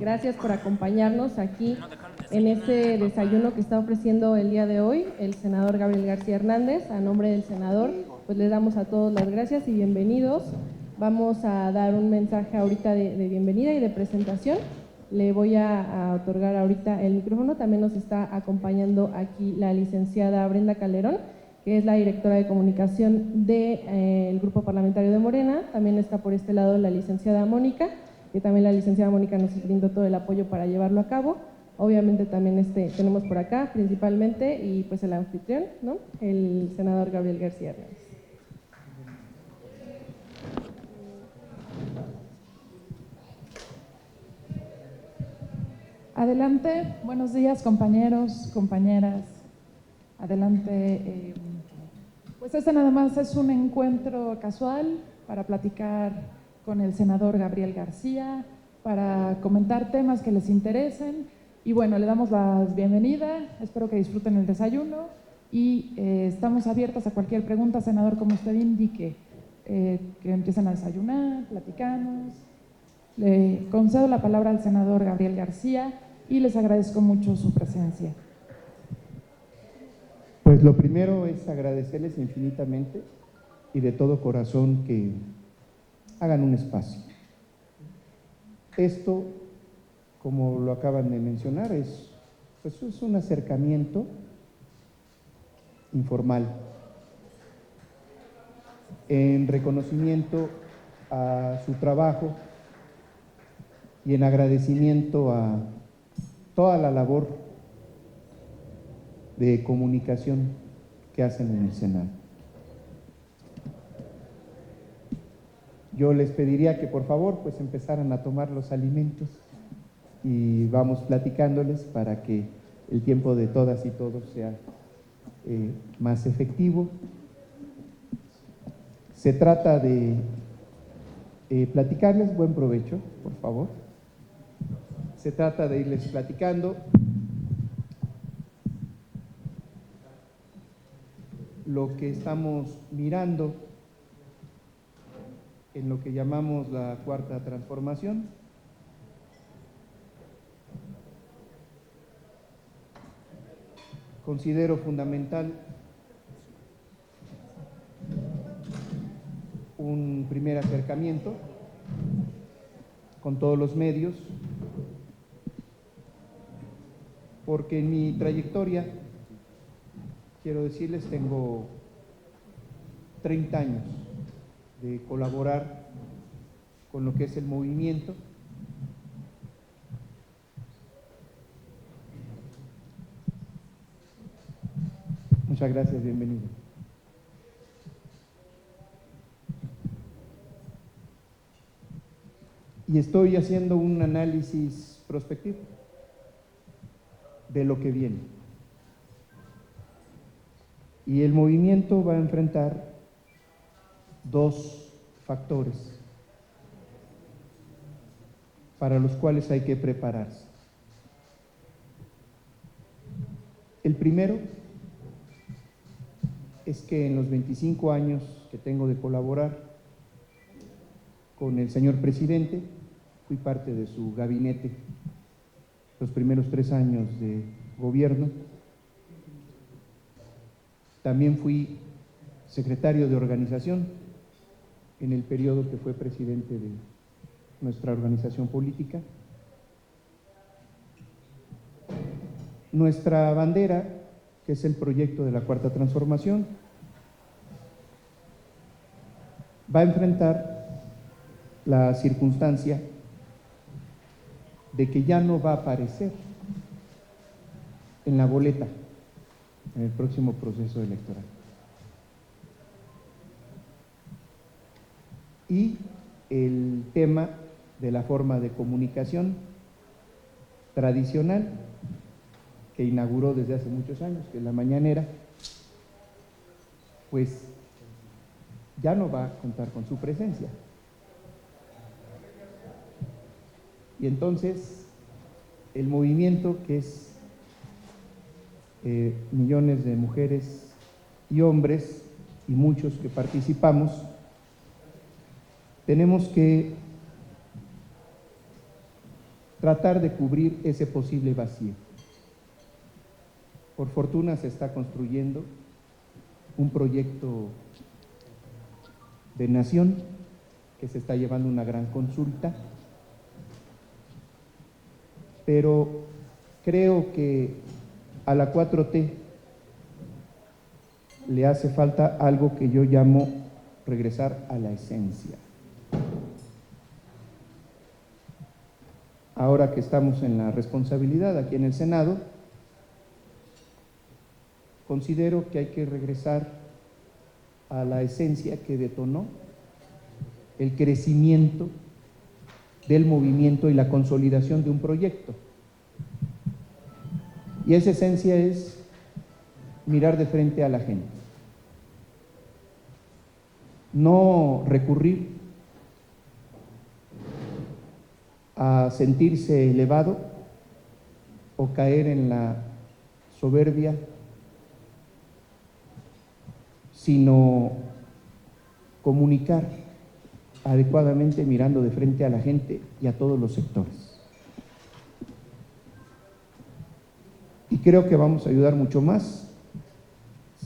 Gracias por acompañarnos aquí en este desayuno que está ofreciendo el día de hoy el senador Gabriel García Hernández. A nombre del senador, pues les damos a todos las gracias y bienvenidos. Vamos a dar un mensaje ahorita de bienvenida y de presentación. Le voy a otorgar ahorita el micrófono. También nos está acompañando aquí la licenciada Brenda Calderón, que es la directora de comunicación del Grupo Parlamentario de Morena. También está por este lado la licenciada Mónica, que también la licenciada Mónica nos brindó todo el apoyo para llevarlo a cabo. Obviamente también tenemos por acá principalmente, y pues el anfitrión, ¿no?, el senador Gabriel García Hernández. Adelante, buenos días compañeros, compañeras. Adelante, pues este nada más es un encuentro casual para platicar con el senador Gabriel García, para comentar temas que les interesen. Y bueno, le damos la bienvenida, espero que disfruten el desayuno y estamos abiertos a cualquier pregunta, senador, como usted indique, que empiecen a desayunar, platicamos. Le concedo la palabra al senador Gabriel García y les agradezco mucho su presencia. Pues lo primero es agradecerles infinitamente y de todo corazón que hagan un espacio. Esto, como lo acaban de mencionar, es un acercamiento informal en reconocimiento a su trabajo y en agradecimiento a toda la labor de comunicación que hacen en el Senado. Yo les pediría que por favor pues empezaran a tomar los alimentos y vamos platicándoles para que el tiempo de todas y todos sea más efectivo. Se trata de platicarles, buen provecho, por favor. Se trata de irles platicando lo que estamos mirando en lo que llamamos la cuarta transformación. Considero fundamental un primer acercamiento con todos los medios, porque en mi trayectoria, quiero decirles, tengo 30 años de colaborar con lo que es el movimiento. Muchas gracias, bienvenido. Y estoy haciendo un análisis prospectivo de lo que viene. Y el movimiento va a enfrentar dos factores para los cuales hay que prepararse. El primero es que en los 25 años que tengo de colaborar con el señor presidente, fui parte de su gabinete los primeros 3 años de gobierno. También fui secretario de organización en el periodo que fue presidente de nuestra organización política. Nuestra bandera, que es el proyecto de la Cuarta Transformación, va a enfrentar la circunstancia de que ya no va a aparecer en la boleta en el próximo proceso electoral. Y el tema de la forma de comunicación tradicional que inauguró desde hace muchos años, que es la mañanera, pues ya no va a contar con su presencia. Y entonces el movimiento, que es millones de mujeres y hombres y muchos que participamos, tenemos que tratar de cubrir ese posible vacío. Por fortuna se está construyendo un proyecto de nación que se está llevando una gran consulta, pero creo que a la 4T le hace falta algo que yo llamo regresar a la esencia. Ahora que estamos en la responsabilidad aquí en el Senado, considero que hay que regresar a la esencia que detonó el crecimiento del movimiento y la consolidación de un proyecto. Y esa esencia es mirar de frente a la gente. No recurrir a sentirse elevado o caer en la soberbia, sino comunicar adecuadamente mirando de frente a la gente y a todos los sectores. Y creo que vamos a ayudar mucho más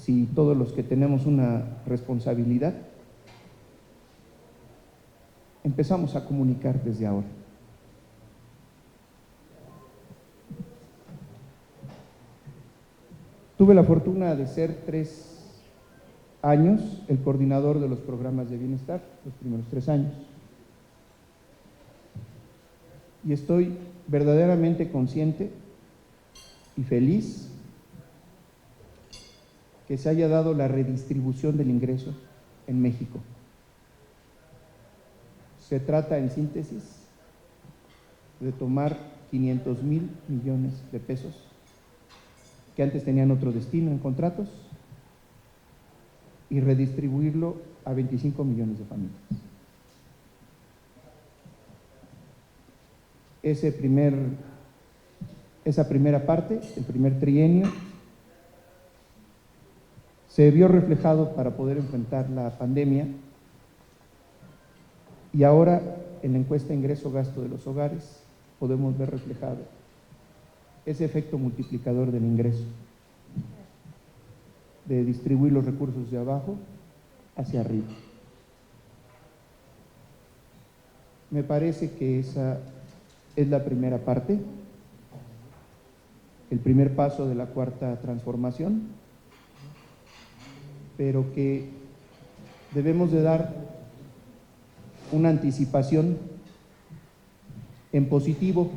si todos los que tenemos una responsabilidad empezamos a comunicar desde ahora. Tuve la fortuna de ser 3 años el coordinador de los programas de bienestar, los primeros 3 años. Y estoy verdaderamente consciente y feliz que se haya dado la redistribución del ingreso en México. Se trata, en síntesis, de tomar 500,000 millones de pesos que antes tenían otro destino en contratos y redistribuirlo a 25 millones de familias. Esa primera parte, el primer trienio, se vio reflejado para poder enfrentar la pandemia y ahora en la encuesta ingreso-gasto de los hogares podemos ver reflejado ese efecto multiplicador del ingreso, de distribuir los recursos de abajo hacia arriba. Me parece que esa es la primera parte, el primer paso de la cuarta transformación, pero que debemos de dar una anticipación en positivo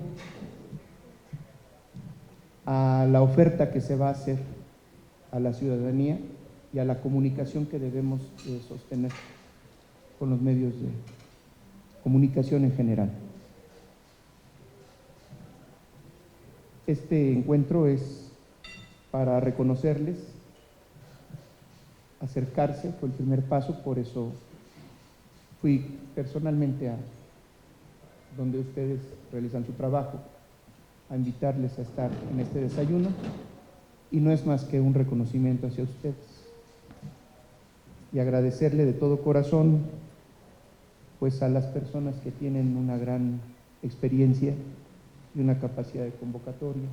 a la oferta que se va a hacer a la ciudadanía y a la comunicación que debemos sostener con los medios de comunicación en general. Este encuentro es para reconocerles, acercarse, fue el primer paso, por eso fui personalmente a donde ustedes realizan su trabajo, a invitarles a estar en este desayuno, y no es más que un reconocimiento hacia ustedes y agradecerle de todo corazón pues a las personas que tienen una gran experiencia y una capacidad de convocatoria,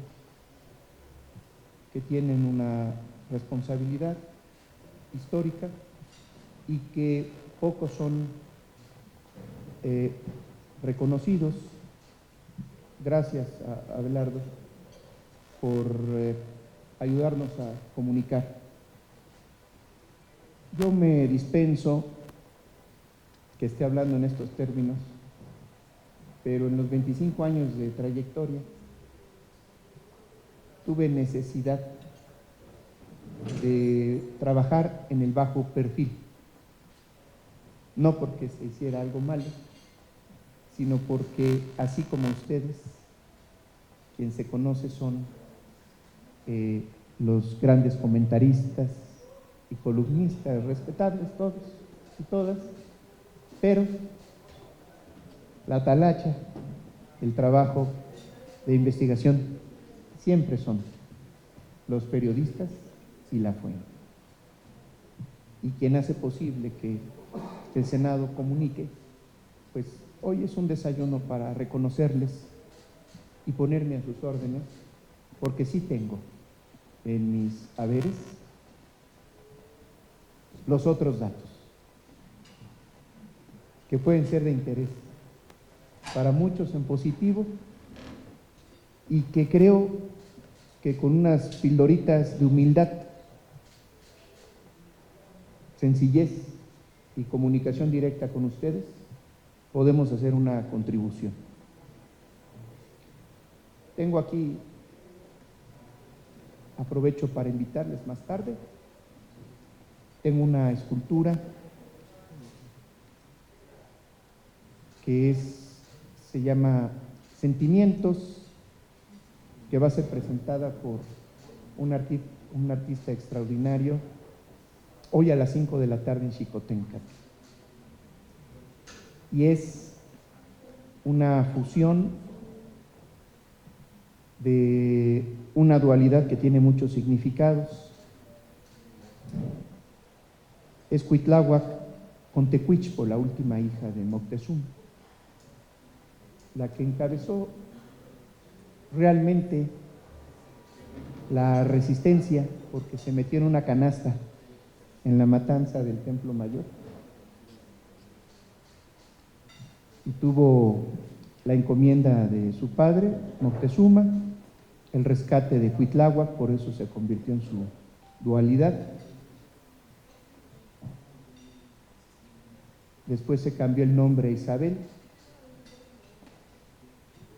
que tienen una responsabilidad histórica y que pocos son reconocidos. Gracias a Abelardo por ayudarnos a comunicar. Yo me dispenso que esté hablando en estos términos, pero en los 25 años de trayectoria tuve necesidad de trabajar en el bajo perfil, no porque se hiciera algo malo, sino porque así como ustedes, quien se conoce son los grandes comentaristas y columnistas respetables todos y todas, pero la talacha, el trabajo de investigación siempre son los periodistas y la fuente. Y quien hace posible que el Senado comunique, pues hoy es un desayuno para reconocerles y ponerme a sus órdenes, porque sí tengo en mis haberes los otros datos que pueden ser de interés para muchos en positivo y que creo que con unas pildoritas de humildad, sencillez y comunicación directa con ustedes podemos hacer una contribución. Tengo aquí, aprovecho para invitarles más tarde, tengo una escultura que se llama Sentimientos, que va a ser presentada por un artista extraordinario hoy a las 5 de la tarde en Xicoténcatl. Y es una fusión de una dualidad que tiene muchos significados. Es Cuitláhuac con Tecuichpo, la última hija de Moctezuma, la que encabezó realmente la resistencia, porque se metió en una canasta en la matanza del Templo Mayor y tuvo la encomienda de su padre, Moctezuma, el rescate de Cuitláhuac, por eso se convirtió en su dualidad. Después se cambió el nombre a Isabel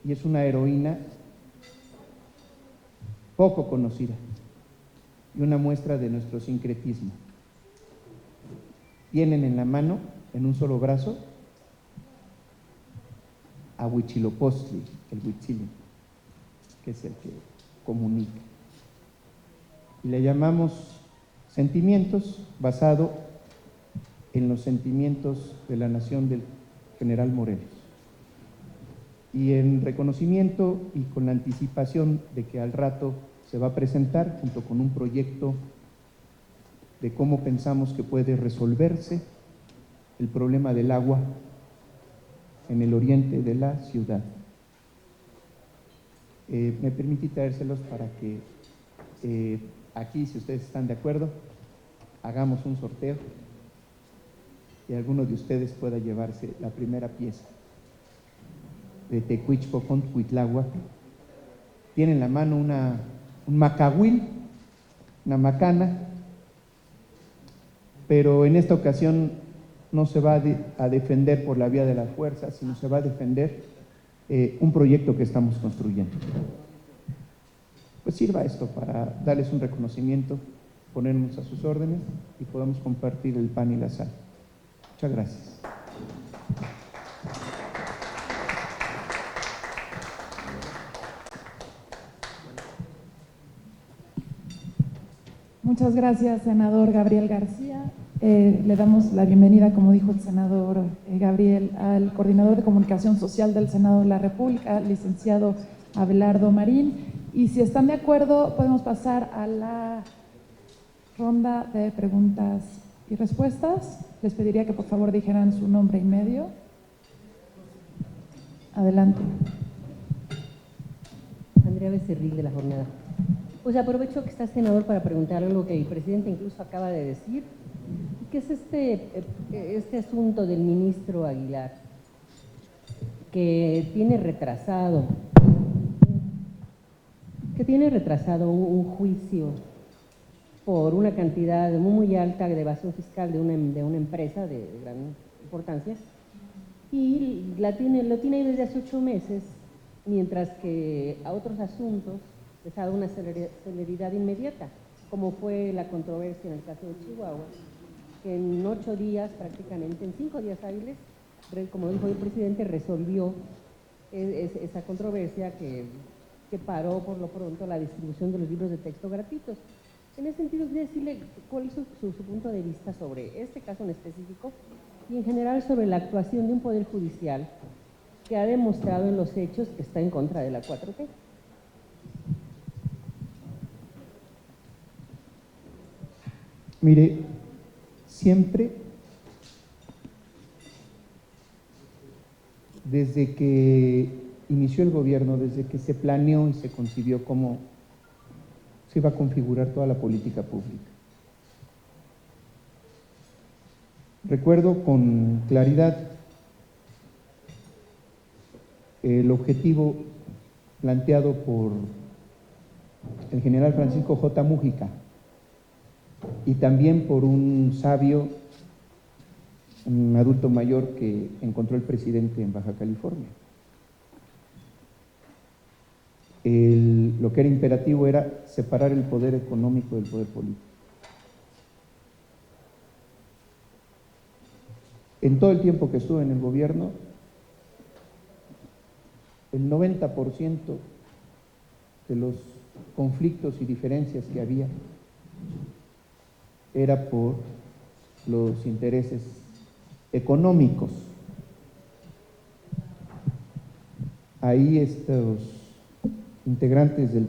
y es una heroína poco conocida y una muestra de nuestro sincretismo. Tienen en la mano, en un solo brazo, a Huitzilopochtli, el Huitzili, que es el que comunica. Y le llamamos sentimientos, basado en los sentimientos de la nación del general Morelos. Y en reconocimiento y con la anticipación de que al rato se va a presentar junto con un proyecto de cómo pensamos que puede resolverse el problema del agua en el oriente de la ciudad. Me permití traérselos para que aquí, si ustedes están de acuerdo, hagamos un sorteo y alguno de ustedes pueda llevarse la primera pieza de Tecuichpo con Cuitláhuac. Tiene en la mano un macahuil, una macana, pero en esta ocasión no se va a defender por la vía de la fuerza, sino se va a defender un proyecto que estamos construyendo. Pues sirva esto para darles un reconocimiento, ponernos a sus órdenes y podamos compartir el pan y la sal. Muchas gracias. Muchas gracias, senador Gabriel García. Le damos la bienvenida, como dijo el senador Gabriel, al coordinador de comunicación social del Senado de la República, licenciado Abelardo Marín. Y si están de acuerdo, podemos pasar a la ronda de preguntas y respuestas. Les pediría que por favor dijeran su nombre y medio. Adelante. Andrea Becerril, de La Jornada. Pues aprovecho que está el senador para preguntar algo que el presidente incluso acaba de decir, que es este asunto del ministro Aguilar, que tiene retrasado un juicio por una cantidad muy alta de evasión fiscal de una empresa de gran importancia, y lo tiene ahí desde hace 8 meses, mientras que a otros asuntos les ha dado una celeridad inmediata, como fue la controversia en el caso de Chihuahua, que en 8 días, prácticamente en 5 días hábiles, como dijo el presidente, resolvió esa controversia que paró por lo pronto la distribución de los libros de texto gratuitos. En ese sentido, quería decirle cuál es su punto de vista sobre este caso en específico y en general sobre la actuación de un poder judicial que ha demostrado en los hechos que está en contra de la 4T. Mire, siempre, desde que inició el gobierno, desde que se planeó y se concibió cómo se iba a configurar toda la política pública. Recuerdo con claridad el objetivo planteado por el general Francisco J. Múgica y también por un sabio, un adulto mayor que encontró el presidente en Baja California. Lo que era imperativo era separar el poder económico del poder político. En todo el tiempo que estuve en el gobierno, el 90% de los conflictos y diferencias que había era por los intereses económicos. Ahí estos integrantes del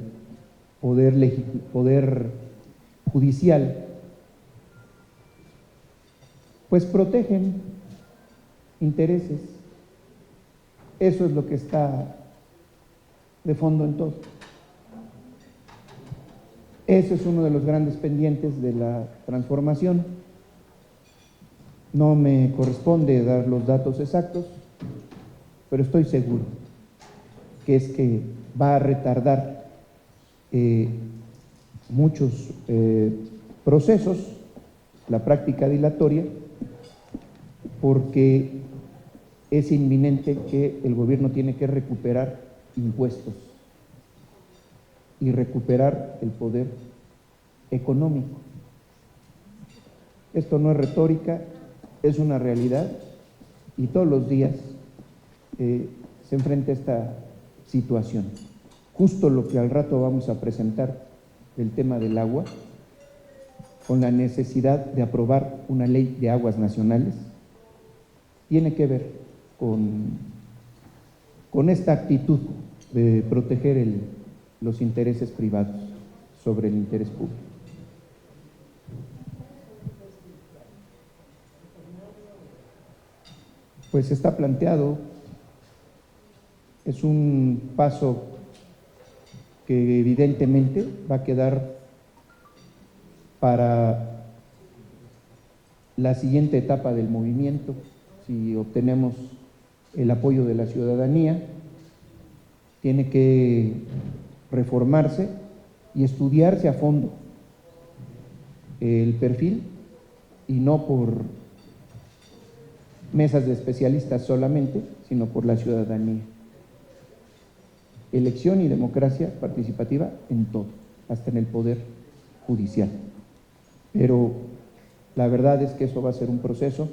poder judicial pues protegen intereses. Eso es lo que está de fondo en todo. Eso es uno de los grandes pendientes de la transformación. No me corresponde dar los datos exactos, pero estoy seguro que es que va a retardar muchos procesos, la práctica dilatoria, porque es inminente que el gobierno tiene que recuperar impuestos y recuperar el poder económico. Esto no es retórica, es una realidad y todos los días se enfrenta esta situación. Justo lo que al rato vamos a presentar del tema del agua, con la necesidad de aprobar una ley de aguas nacionales, tiene que ver con esta actitud de proteger los intereses privados sobre el interés público. Pues está planteado, es un paso que evidentemente va a quedar para la siguiente etapa del movimiento, si obtenemos el apoyo de la ciudadanía. Tiene que reformarse y estudiarse a fondo el perfil y no por mesas de especialistas solamente, sino por la ciudadanía. Elección y democracia participativa en todo, hasta en el poder judicial. Pero la verdad es que eso va a ser un proceso.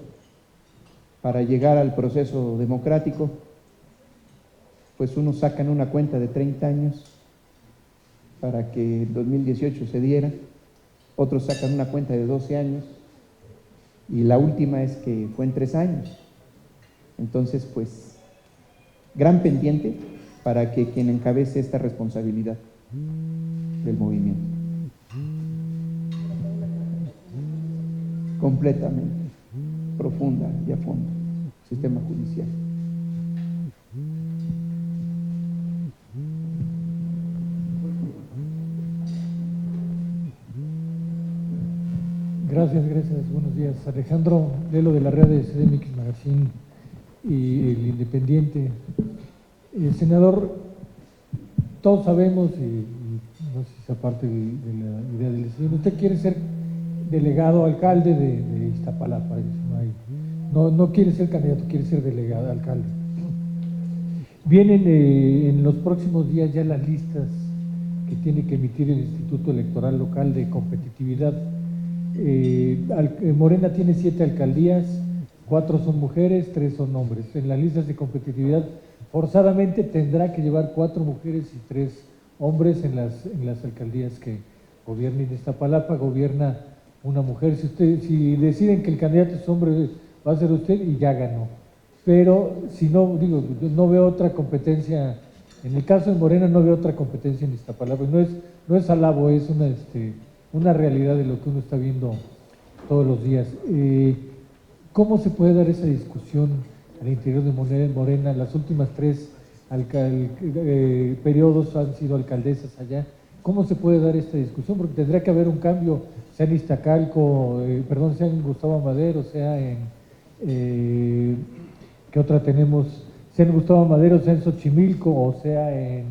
Para llegar al proceso democrático, pues unos sacan una cuenta de 30 años para que en 2018 se diera, otros sacan una cuenta de 12 años y la última es que fue en 3 años. Entonces, pues, gran pendiente para que quien encabece esta responsabilidad del movimiento. Completamente, profunda y a fondo, sistema judicial. Gracias. Buenos días. Alejandro Lelo de la red de CDMX Magazine y El Independiente. Senador, todos sabemos, y no sé si es aparte de la idea del estudio, usted quiere ser delegado alcalde de Iztapalapa. No quiere ser candidato, quiere ser delegado alcalde. Vienen en los próximos días ya las listas que tiene que emitir el Instituto Electoral Local de competitividad. Morena tiene 7 alcaldías, 4 son mujeres, 3 son hombres. En las listas de competitividad forzadamente tendrá que llevar 4 mujeres y 3 hombres en las alcaldías que gobiernen. Iztapalapa gobierna una mujer. Si deciden que el candidato es hombre, va a ser usted y ya ganó. Pero si no, no veo otra competencia. En el caso de Morena no veo otra competencia en Iztapalapa. No es alabo, es una realidad de lo que uno está viendo todos los días. ¿Cómo se puede dar esa discusión al interior de Morena? Las últimas 3 periodos han sido alcaldesas allá. ¿Cómo se puede dar esta discusión? Porque tendría que haber un cambio, sea en Iztacalco, sea en Gustavo Amadero, sea en, ¿qué otra tenemos? Sea en Gustavo Amadero, sea en Xochimilco, o sea en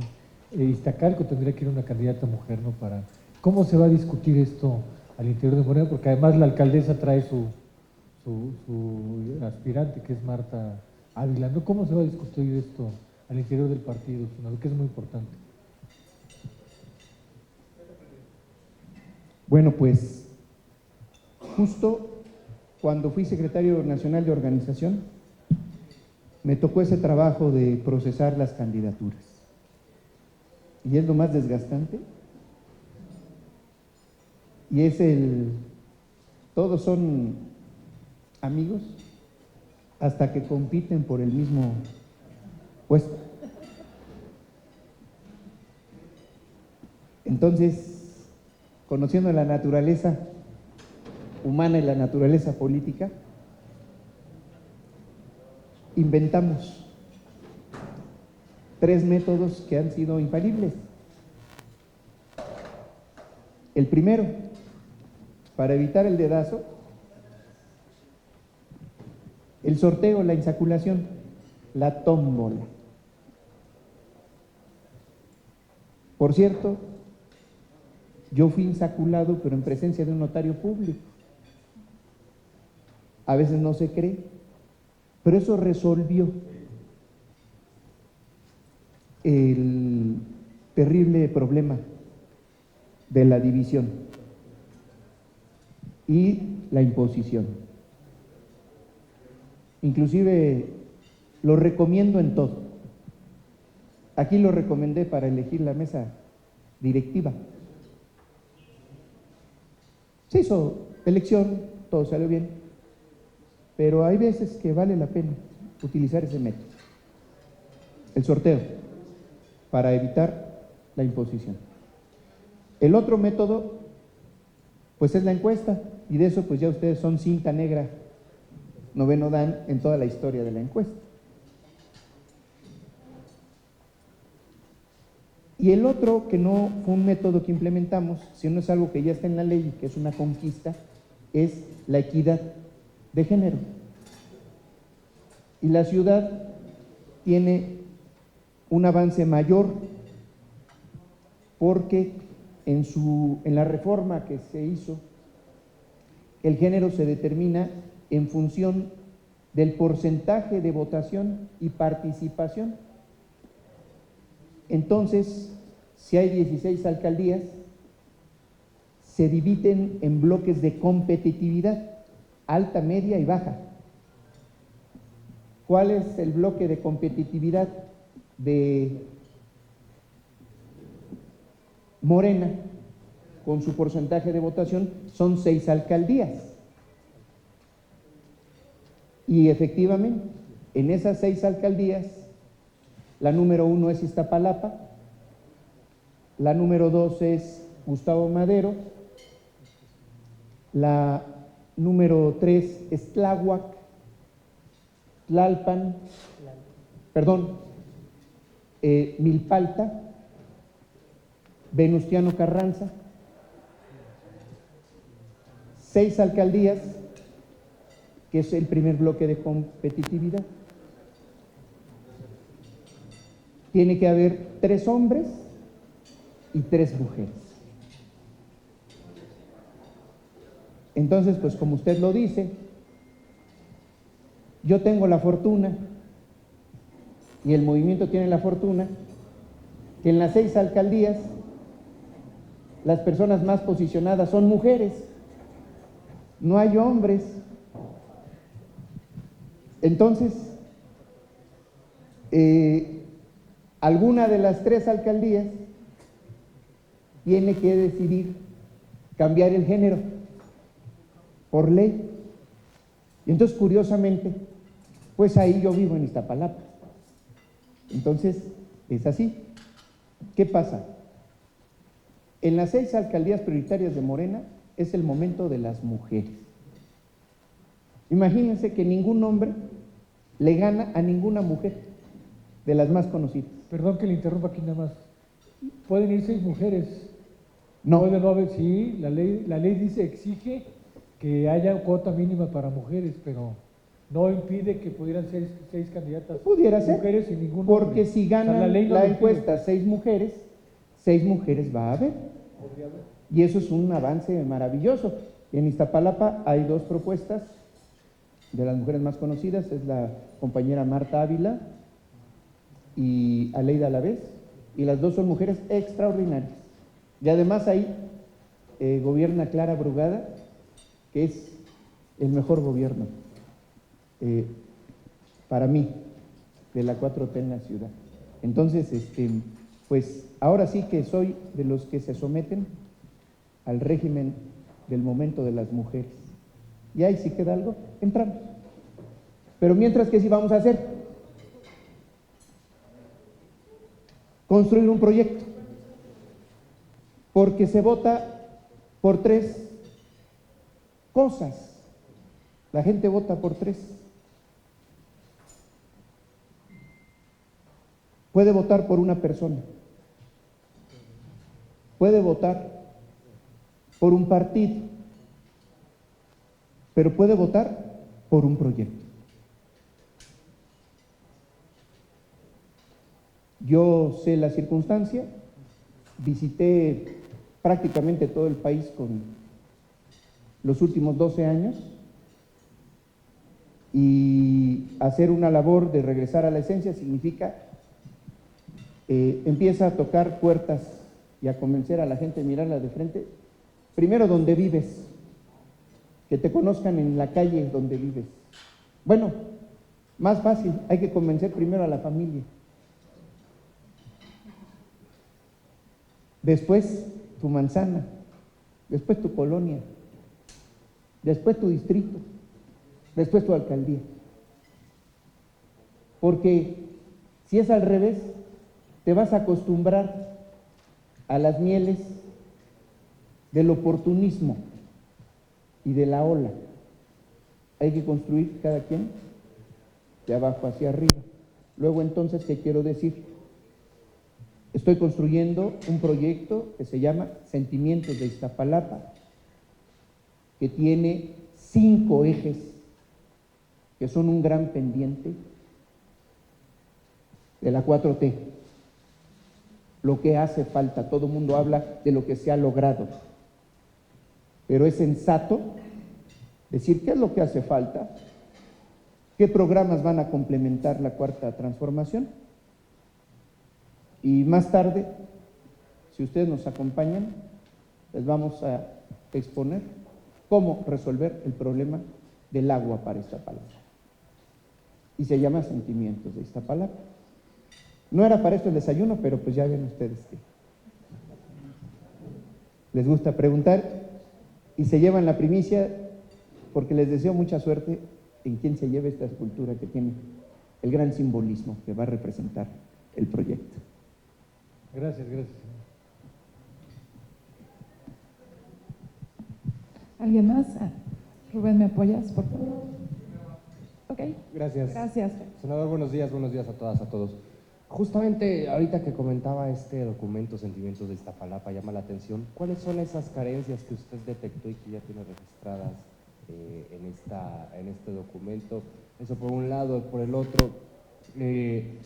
Iztacalco, tendría que ir una candidata mujer, ¿no? ¿Cómo se va a discutir esto al interior de Morena? Porque además la alcaldesa trae su aspirante, que es Marta Ávila, ¿no? ¿Cómo se va a discutir esto al interior del partido, senador? Que es muy importante. Bueno, pues justo cuando fui secretario nacional de organización, me tocó ese trabajo de procesar las candidaturas. Y es lo más desgastante. Y es todos son amigos hasta que compiten por el mismo puesto. Entonces, conociendo la naturaleza humana y la naturaleza política, inventamos 3 métodos que han sido infalibles. El primero, para evitar el dedazo, el sorteo, la insaculación, la tómbola. Por cierto, yo fui insaculado, pero en presencia de un notario público. A veces no se cree, pero eso resolvió el terrible problema de la división y la imposición. Inclusive lo recomiendo en todo. Aquí lo recomendé para elegir la mesa directiva. Se hizo elección, todo salió bien, pero hay veces que vale la pena utilizar ese método, el sorteo, para evitar la imposición. El otro método, pues es la encuesta, y de eso pues ya ustedes son cinta negra, noveno dan en toda la historia de la encuesta. Y el otro, que no fue un método que implementamos, sino es algo que ya está en la ley y que es una conquista, es la equidad de género. Y la ciudad tiene un avance mayor porque en la reforma que se hizo, el género se determina en función del porcentaje de votación y participación. Entonces, si hay 16 alcaldías, se dividen en bloques de competitividad, alta, media y baja. ¿Cuál es el bloque de competitividad de Morena? Con su porcentaje de votación son 6 alcaldías. Y efectivamente, en esas 6 alcaldías, la número 1 es Iztapalapa, la número 2 es Gustavo Madero, la número 3 es Tláhuac, Tlalpan, Milpalta, Venustiano Carranza. 6 alcaldías, que es el primer bloque de competitividad. Tiene que haber 3 hombres y 3 mujeres. Entonces, pues como usted lo dice, yo tengo la fortuna, y el movimiento tiene la fortuna, que en las 6 alcaldías las personas más posicionadas son mujeres, no hay hombres. Entonces, alguna de las 3 alcaldías tiene que decidir cambiar el género por ley. Y entonces, curiosamente, pues ahí yo vivo en Iztapalapa. Entonces, es así. ¿Qué pasa? En las 6 alcaldías prioritarias de Morena es el momento de las mujeres. Imagínense que ningún hombre le gana a ninguna mujer. de las más conocidas. Perdón que le interrumpa aquí nada más. ¿Pueden ir 6 mujeres? No, ¿Puede no haber? Sí, la ley dice, exige que haya cuota mínima para mujeres, pero no impide que pudieran ser 6 candidatas pudiera ser, mujeres y ningún porque hombre. si O sea, ganan ley no la lo impide. encuesta 6 mujeres va a haber. Podría haber. Y eso es un avance maravilloso. En Iztapalapa hay 2 propuestas de las mujeres más conocidas, es la compañera Marta Ávila y Aleida Alavés, y las 2 son mujeres extraordinarias. Y además ahí gobierna Clara Brugada, que es el mejor gobierno para mí de la 4T en la ciudad. Entonces, pues ahora sí que soy de los que se someten al régimen del momento de las mujeres. Y ahí si queda algo, entramos. Pero mientras, ¿qué sí vamos a hacer? Construir un proyecto. Porque se vota por 3 cosas. La gente vota por 3. Puede votar por una persona. Puede votar por un partido. Pero puede votar por un proyecto. Yo sé la circunstancia, visité prácticamente todo el país con los últimos 12 años y hacer una labor de regresar a la esencia significa empieza a tocar puertas y a convencer a la gente, mirarla de frente, primero donde vives, que te conozcan en la calle donde vives. Bueno, más fácil, hay que convencer primero a la familia. Después tu manzana, después tu colonia, después tu distrito, después tu alcaldía. Porque si es al revés, te vas a acostumbrar a las mieles del oportunismo y de la ola. Hay que construir cada quien de abajo hacia arriba. Luego entonces, ¿qué quiero decir? Estoy construyendo un proyecto que se llama Sentimientos de Iztapalapa, que tiene 5 ejes que son un gran pendiente de la 4T. Lo que hace falta, todo el mundo habla de lo que se ha logrado, pero es sensato decir qué es lo que hace falta, qué programas van a complementar la 4ª transformación. Y más tarde, si ustedes nos acompañan, les vamos a exponer cómo resolver el problema del agua para Iztapalapa. Y se llama Sentimientos de Iztapalapa. No era para esto el desayuno, pero pues ya ven ustedes que les gusta preguntar y se llevan la primicia, porque les deseo mucha suerte en quien se lleve esta escultura que tiene el gran simbolismo que va a representar el proyecto. Gracias. ¿Alguien más? Rubén, ¿me apoyas, por favor? Ok. Gracias. Gracias. Senador, buenos días a todas, a todos. Justamente ahorita que comentaba este documento, Sentimientos de Iztapalapa, llama la atención. ¿Cuáles son esas carencias que usted detectó y que ya tiene registradas en este documento? Eso por un lado. Por el otro, de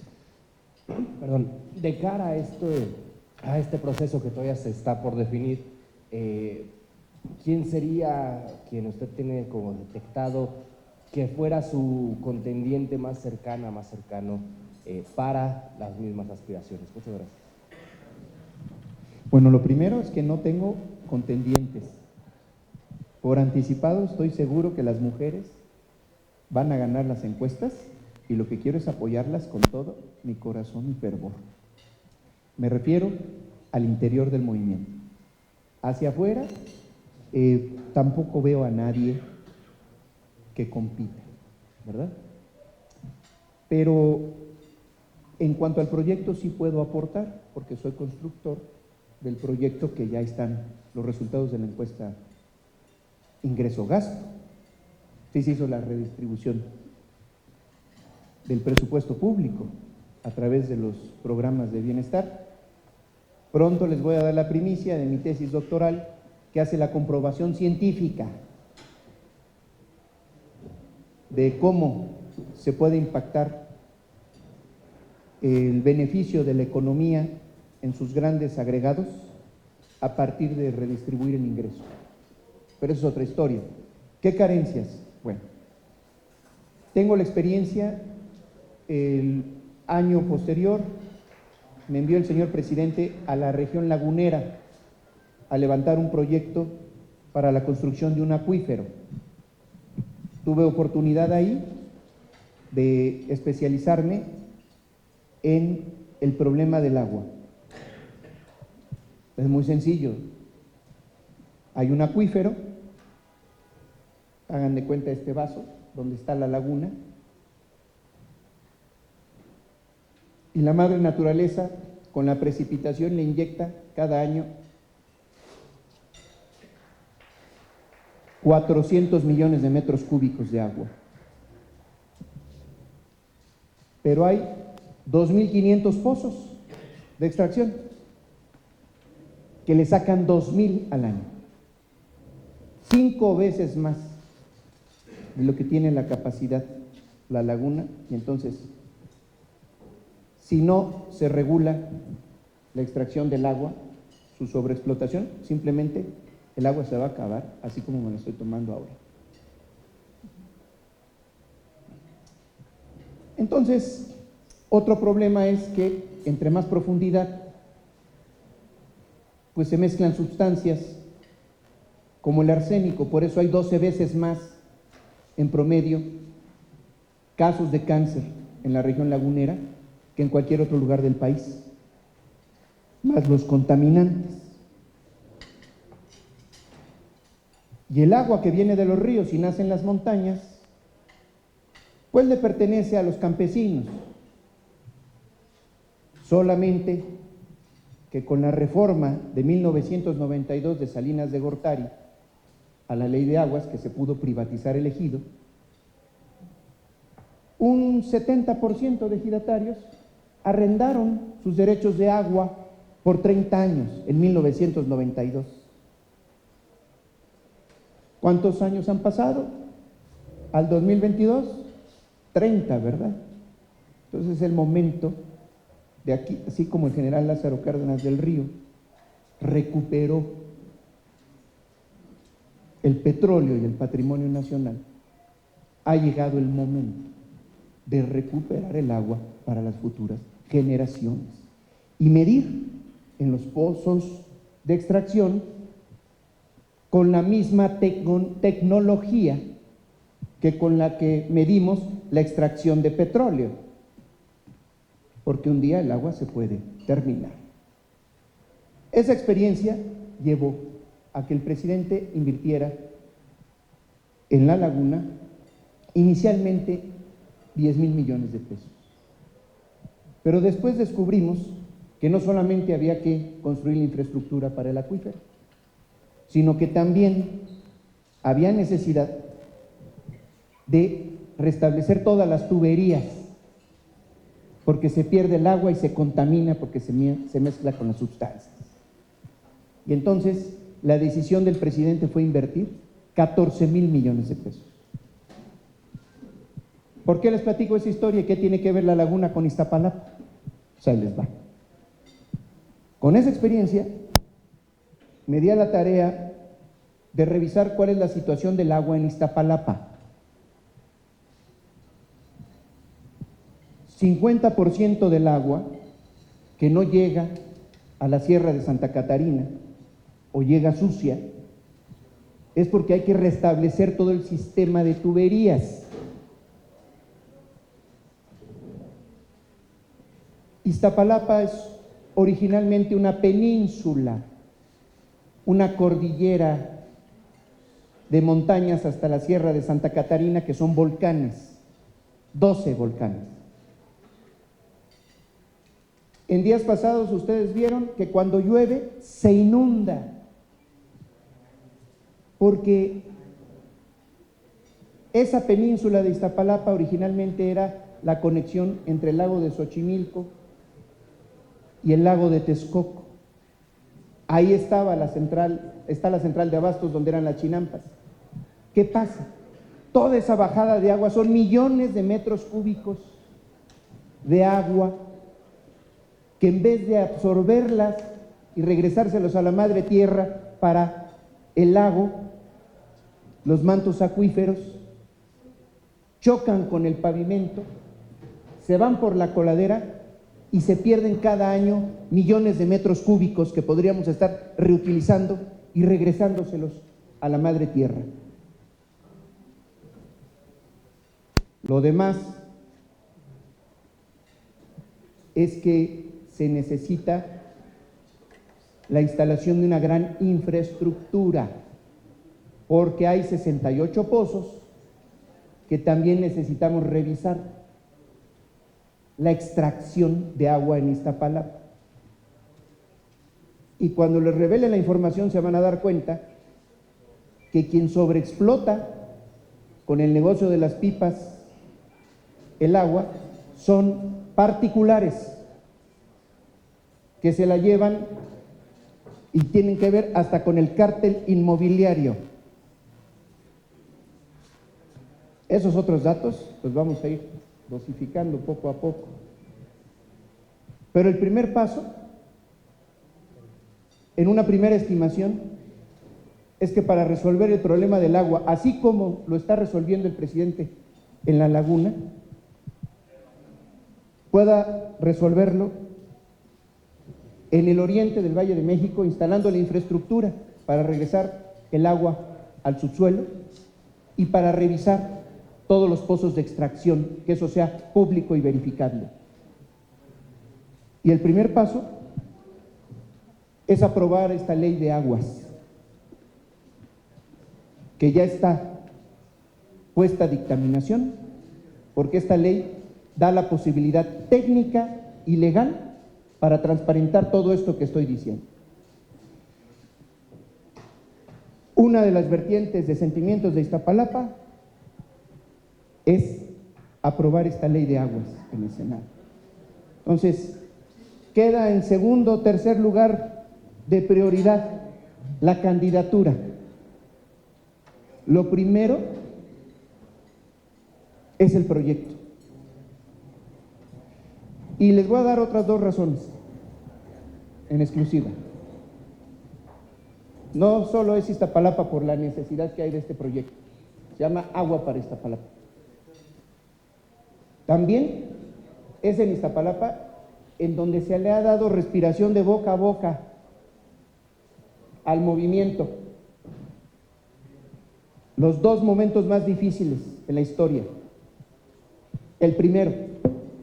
cara a este proceso que todavía se está por definir, ¿quién sería quien usted tiene como detectado que fuera su contendiente más cercano para las mismas aspiraciones? Muchas gracias. Bueno, lo primero es que no tengo contendientes. Por anticipado estoy seguro que las mujeres van a ganar las encuestas y lo que quiero es apoyarlas con todo mi corazón y fervor. Me refiero al interior del movimiento. Hacia afuera, tampoco veo a nadie que compita, ¿verdad? Pero en cuanto al proyecto sí puedo aportar, porque soy constructor del proyecto que ya están los resultados de la encuesta ingreso-gasto. Sí se hizo la redistribución del presupuesto público a a través de los programas de bienestar. Pronto les voy a dar la primicia de mi tesis doctoral que hace la comprobación científica de cómo se puede impactar el beneficio de la economía en sus grandes agregados a partir de redistribuir el ingreso. Pero eso es otra historia. ¿Qué carencias? Bueno, tengo la experiencia, el año posterior me envió el señor presidente a la región lagunera a levantar un proyecto para la construcción de un acuífero. Tuve oportunidad ahí de especializarme en el problema del agua. Es muy sencillo. Hay un acuífero, hagan de cuenta este vaso, donde está la laguna, y la madre naturaleza, con la precipitación, le inyecta cada año 400 millones de metros cúbicos de agua. Pero hay 2.500 pozos de extracción que le sacan 2.000 al año. 5 veces más de lo que tiene la capacidad la laguna, y entonces, si no se regula la extracción del agua, su sobreexplotación, simplemente el agua se va a acabar, así como me lo estoy tomando ahora. Entonces, otro problema es que entre más profundidad, pues se mezclan sustancias como el arsénico, por eso hay 12 veces más en promedio casos de cáncer en la región lagunera que en cualquier otro lugar del país, más los contaminantes. Y el agua que viene de los ríos y nace en las montañas, pues le pertenece a los campesinos. Solamente que con la reforma de 1992 de Salinas de Gortari a la ley de aguas, que se pudo privatizar el ejido, un 70% de ejidatarios arrendaron sus derechos de agua por 30 años, en 1992. ¿Cuántos años han pasado? Al 2022, 30, ¿verdad? Entonces es el momento de aquí, así como el general Lázaro Cárdenas del Río recuperó el petróleo y el patrimonio nacional, ha llegado el momento de recuperar el agua para las futuras generaciones y medir en los pozos de extracción con la misma tecnología que con la que medimos la extracción de petróleo, porque un día el agua se puede terminar. Esa experiencia llevó a que el presidente invirtiera en la laguna inicialmente 10,000 millones de pesos. Pero después descubrimos que no solamente había que construir la infraestructura para el acuífero, sino que también había necesidad de restablecer todas las tuberías, porque se pierde el agua y se contamina porque se mezcla con las sustancias. Y entonces la decisión del presidente fue invertir 14,000 millones de pesos. ¿Por qué les platico esa historia y qué tiene que ver la laguna con Iztapalapa? Pues ahí les va. Con esa experiencia me di a la tarea de revisar cuál es la situación del agua en Iztapalapa. 50% del agua que no llega a la Sierra de Santa Catarina o llega sucia es porque hay que restablecer todo el sistema de tuberías. Iztapalapa es originalmente una península, una cordillera de montañas hasta la Sierra de Santa Catarina, que son volcanes, 12 volcanes. En días pasados ustedes vieron que cuando llueve se inunda, porque esa península de Iztapalapa originalmente era la conexión entre el lago de Xochimilco y el lago de Texcoco. Ahí estaba la central, está la central de abastos donde eran las chinampas. ¿Qué pasa? Toda esa bajada de agua son millones de metros cúbicos de agua que en vez de absorberlas y regresárselos a la madre tierra para el lago, los mantos acuíferos, chocan con el pavimento, se van por la coladera y se pierden cada año millones de metros cúbicos que podríamos estar reutilizando y regresándoselos a la madre tierra. Lo demás es que se necesita la instalación de una gran infraestructura, porque hay 68 pozos que también necesitamos revisar. La extracción de agua en Iztapalapa. Y cuando les revele la información se van a dar cuenta que quien sobreexplota con el negocio de las pipas el agua son particulares que se la llevan y tienen que ver hasta con el cártel inmobiliario. Esos otros datos los vamos a ir dosificando poco a poco. Pero el primer paso, en una primera estimación, es que para resolver el problema del agua, así como lo está resolviendo el presidente en la laguna, pueda resolverlo en el oriente del Valle de México, instalando la infraestructura para regresar el agua al subsuelo y para revisar todos los pozos de extracción, que eso sea público y verificable. Y el primer paso es aprobar esta ley de aguas, que ya está puesta a dictaminación, porque esta ley da la posibilidad técnica y legal para transparentar todo esto que estoy diciendo. Una de las vertientes de sentimientos de Iztapalapa es aprobar esta ley de aguas en el Senado. Entonces, queda en segundo o tercer lugar de prioridad la candidatura. Lo primero es el proyecto. Y les voy a dar otras dos razones en exclusiva. No solo es Iztapalapa por la necesidad que hay de este proyecto, se llama Agua para Iztapalapa. También es en Iztapalapa en donde se le ha dado respiración de boca a boca al movimiento. Los dos momentos más difíciles en la historia. El primero,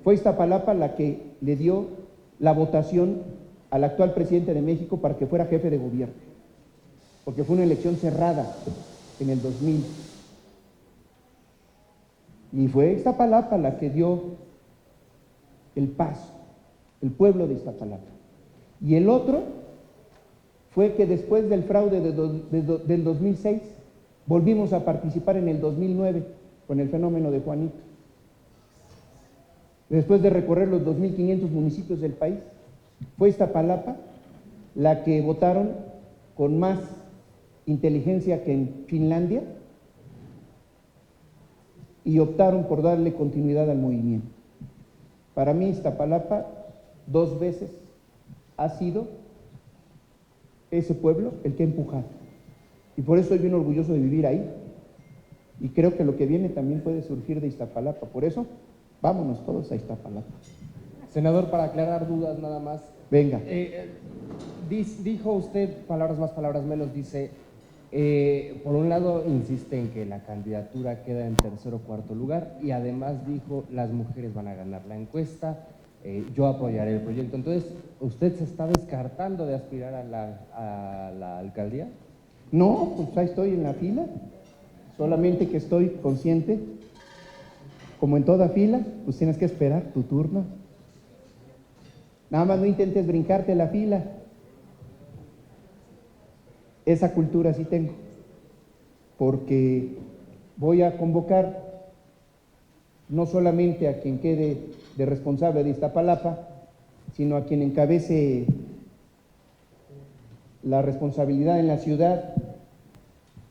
fue Iztapalapa la que le dio la votación al actual presidente de México para que fuera jefe de gobierno, porque fue una elección cerrada en el 2000. Y fue Iztapalapa la que dio el paso, el pueblo de Iztapalapa. Y el otro fue que después del fraude del 2006, volvimos a participar en el 2009 con el fenómeno de Juanito. Después de recorrer los 2.500 municipios del país, fue Iztapalapa la que votaron con más inteligencia que en Finlandia y optaron por darle continuidad al movimiento. Para mí Iztapalapa 2 veces ha sido ese pueblo el que ha empujado. Y por eso estoy bien orgulloso de vivir ahí. Y creo que lo que viene también puede surgir de Iztapalapa. Por eso, vámonos todos a Iztapalapa. Senador, para aclarar dudas nada más. Venga. Dijo usted, palabras más, palabras menos, dice, por un lado insiste en que la candidatura queda en tercer o cuarto lugar y además dijo, las mujeres van a ganar la encuesta, yo apoyaré el proyecto. Entonces, ¿usted se está descartando de aspirar a la alcaldía? No, pues ahí estoy en la fila, solamente que estoy consciente, como en toda fila, pues tienes que esperar tu turno. Nada más no intentes brincarte la fila. Esa cultura sí tengo, porque voy a convocar no solamente a quien quede de responsable de Iztapalapa, sino a quien encabece la responsabilidad en la ciudad,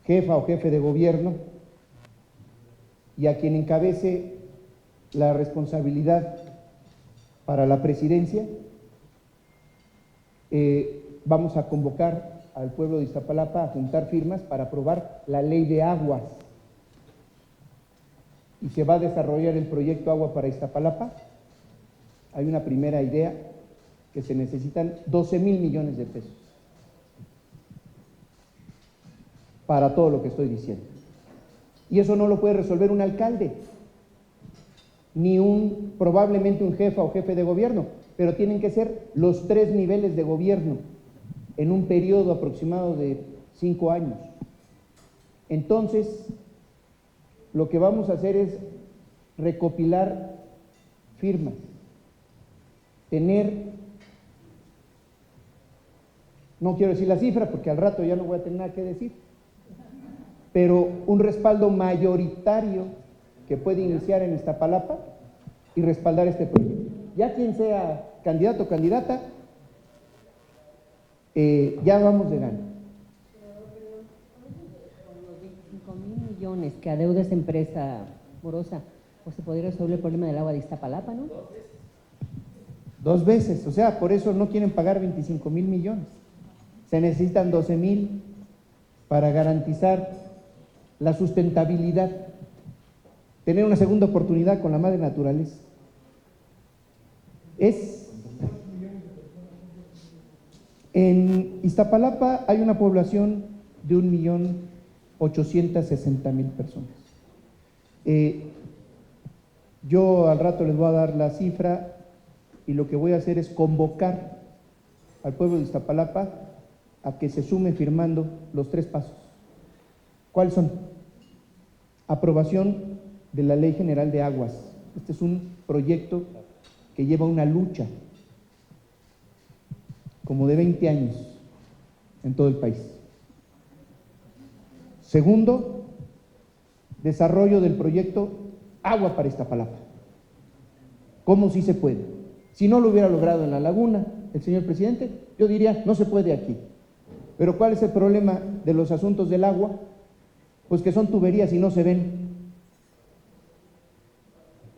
jefa o jefe de gobierno, y a quien encabece la responsabilidad para la presidencia. Vamos a convocar al pueblo de Iztapalapa a juntar firmas para aprobar la ley de aguas. Y se va a desarrollar el proyecto Agua para Iztapalapa. Hay una primera idea que se necesitan 12,000 millones de pesos para todo lo que estoy diciendo. Y eso no lo puede resolver un alcalde, ni probablemente un jefa o jefe de gobierno, pero tienen que ser los 3 niveles de gobierno en un periodo aproximado de 5 años. Entonces, lo que vamos a hacer es recopilar firmas, tener, no quiero decir la cifra porque al rato ya no voy a tener nada que decir, pero un respaldo mayoritario que puede iniciar en Iztapalapa y respaldar este proyecto. Ya quien sea candidato o candidata, ya vamos de gana. Con los 25,000 millones que adeuda esta empresa morosa, pues se podría resolver el problema del agua de Iztapalapa, ¿no? 2 veces, o sea, por eso no quieren pagar 25,000 millones. Se necesitan 12,000 para garantizar la sustentabilidad, tener una segunda oportunidad con la madre naturaleza. En Iztapalapa hay una población de 1,860,000 personas. Yo al rato les voy a dar la cifra y lo que voy a hacer es convocar al pueblo de Iztapalapa a que se sume firmando los 3 pasos. ¿Cuáles son? Aprobación de la Ley General de Aguas. Este es un proyecto que lleva una lucha como de 20 años en todo el país. Segundo, desarrollo del proyecto Agua para Iztapalapa. ¿Cómo sí se puede? Si no lo hubiera logrado en La Laguna el señor presidente, yo diría, no se puede aquí. Pero ¿cuál es el problema de los asuntos del agua? Pues que son tuberías y no se ven.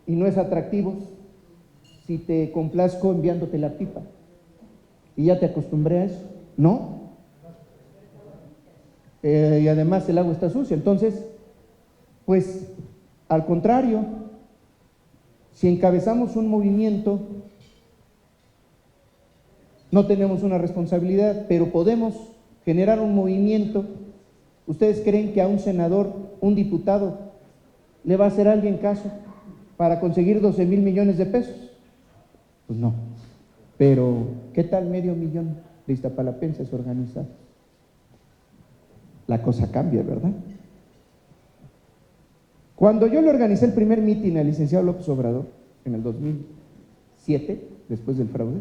Y no es atractivo si te complazco enviándote la pipa. Y ya te acostumbré a eso, ¿no? Y además el agua está sucia. Entonces, pues, al contrario, si encabezamos un movimiento, no tenemos una responsabilidad, pero podemos generar un movimiento. ¿Ustedes creen que a un senador, un diputado, le va a hacer alguien caso para conseguir 12,000 millones de pesos? Pues no. Pero, ¿qué tal 500,000 de iztapalapenses organizados? La cosa cambia, ¿verdad? Cuando yo le organicé el primer mitin al licenciado López Obrador, en el 2007, después del fraude,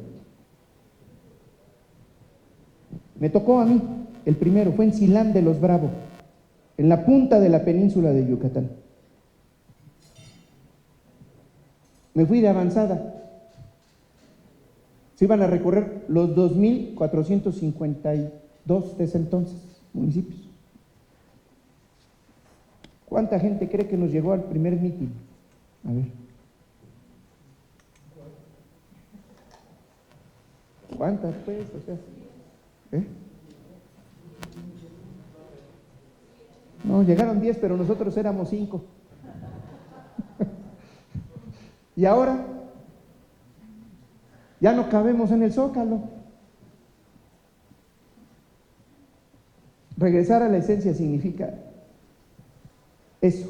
me tocó a mí, el primero, fue en Silán de los Bravo, en la punta de la península de Yucatán. Me fui de avanzada. Se iban a recorrer los 2,452 de ese entonces municipios. ¿Cuánta gente cree que nos llegó al primer mitin? A ver. ¿Cuántas, pues? O sea, No, llegaron 10, pero nosotros éramos 5. Y ahora ya no cabemos en el Zócalo. Regresar a la esencia significa eso,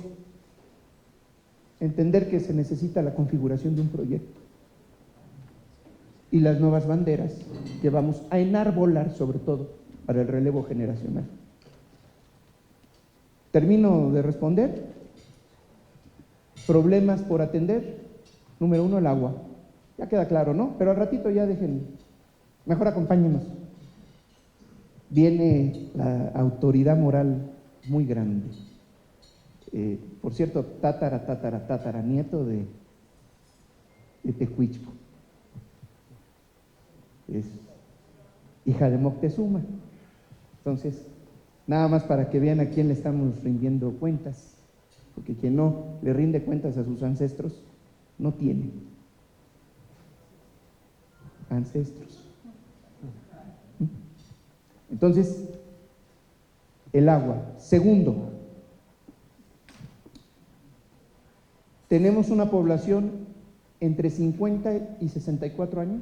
entender que se necesita la configuración de un proyecto y las nuevas banderas que vamos a enarbolar, sobre todo para el relevo generacional. Termino de responder. Problemas por atender. Número 1, el agua. Ya queda claro, ¿no? Pero al ratito ya dejen, mejor acompáñenos. Viene la autoridad moral muy grande. por cierto, tatara nieto de Tecuichpo. Es hija de Moctezuma. Entonces, nada más para que vean a quién le estamos rindiendo cuentas, porque quien no le rinde cuentas a sus ancestros, no tiene ancestros. Entonces, el agua. Segundo, tenemos una población entre 50 y 64 años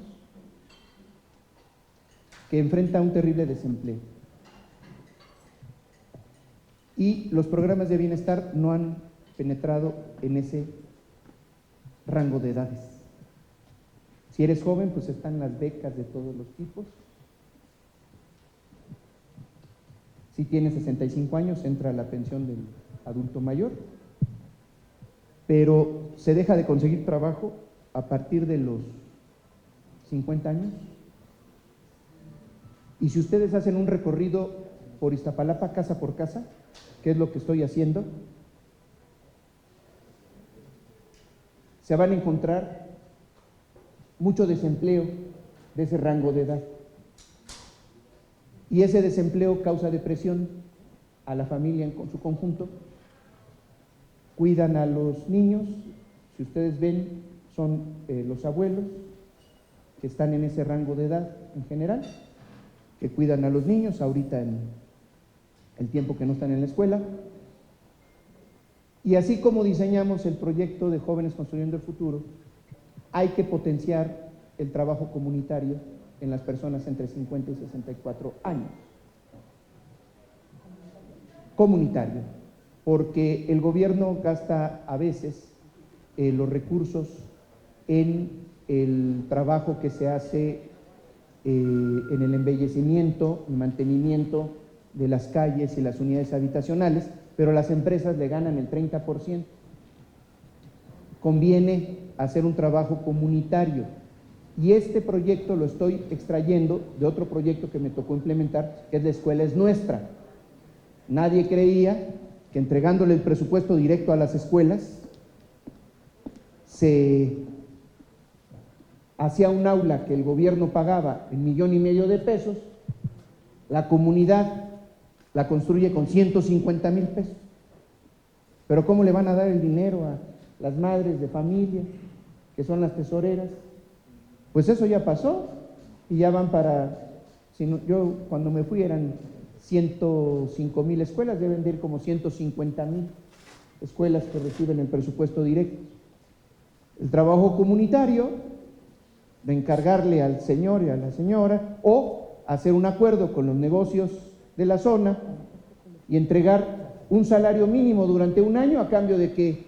que enfrenta un terrible desempleo. Y los programas de bienestar no han penetrado en ese rango de edades. Si eres joven, pues están las becas de todos los tipos. Si tienes 65 años, entra la pensión del adulto mayor, pero se deja de conseguir trabajo a partir de los 50 años. Y si ustedes hacen un recorrido por Iztapalapa, casa por casa, que es lo que estoy haciendo, se van a encontrar mucho desempleo de ese rango de edad. Y ese desempleo causa depresión a la familia en su conjunto. Cuidan a los niños, si ustedes ven, son los abuelos que están en ese rango de edad en general, que cuidan a los niños ahorita en el tiempo que no están en la escuela. Y así como diseñamos el proyecto de Jóvenes Construyendo el Futuro, hay que potenciar el trabajo comunitario en las personas entre 50 y 64 años. Comunitario, porque el gobierno gasta a veces los recursos en el trabajo que se hace en el embellecimiento y mantenimiento de las calles y las unidades habitacionales, pero las empresas le ganan el 30%. Conviene hacer un trabajo comunitario. Y este proyecto lo estoy extrayendo de otro proyecto que me tocó implementar, que es La Escuela es Nuestra. Nadie creía que entregándole el presupuesto directo a las escuelas, se hacía un aula que el gobierno pagaba $1,5 millones de pesos, la comunidad la construye con 150,000 pesos. Pero ¿cómo le van a dar el dinero a las madres de familia, que son las tesoreras? Pues eso ya pasó y ya van para, yo cuando me fui eran 105,000 escuelas, deben de ir como 150,000 escuelas que reciben el presupuesto directo. El trabajo comunitario de encargarle al señor y a la señora o hacer un acuerdo con los negocios de la zona y entregar un salario mínimo durante un año a cambio de que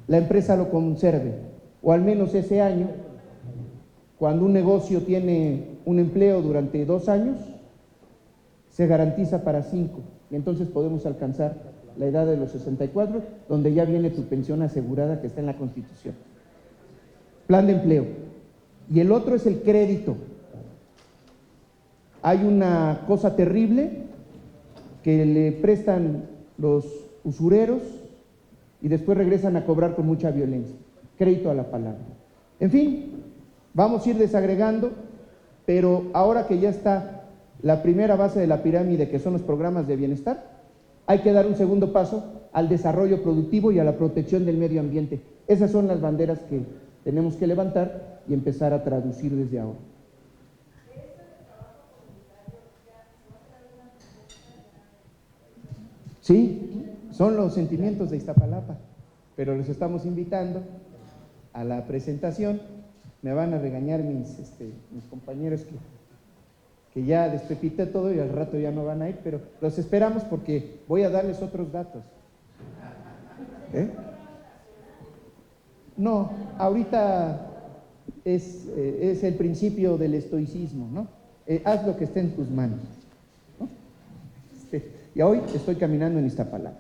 la empresa lo conserve, o al menos ese año. Cuando un negocio tiene un empleo durante 2 años, se garantiza para 5, y entonces podemos alcanzar la edad de los 64, donde ya viene tu pensión asegurada que está en la Constitución. Plan de empleo. Y el otro es el crédito. Hay una cosa terrible que le prestan los usureros y después regresan a cobrar con mucha violencia. Crédito a la palabra. En fin, vamos a ir desagregando, pero ahora que ya está la primera base de la pirámide, que son los programas de bienestar, hay que dar un segundo paso al desarrollo productivo y a la protección del medio ambiente. Esas son las banderas que tenemos que levantar y empezar a traducir desde ahora. Sí, son los sentimientos de Iztapalapa, pero los estamos invitando a la presentación. Me van a regañar mis compañeros que ya despepité todo y al rato ya no van a ir, pero los esperamos porque voy a darles otros datos. No, ahorita es el principio del estoicismo, ¿no? Haz lo que esté en tus manos, ¿no? Y hoy estoy caminando en Iztapalapa.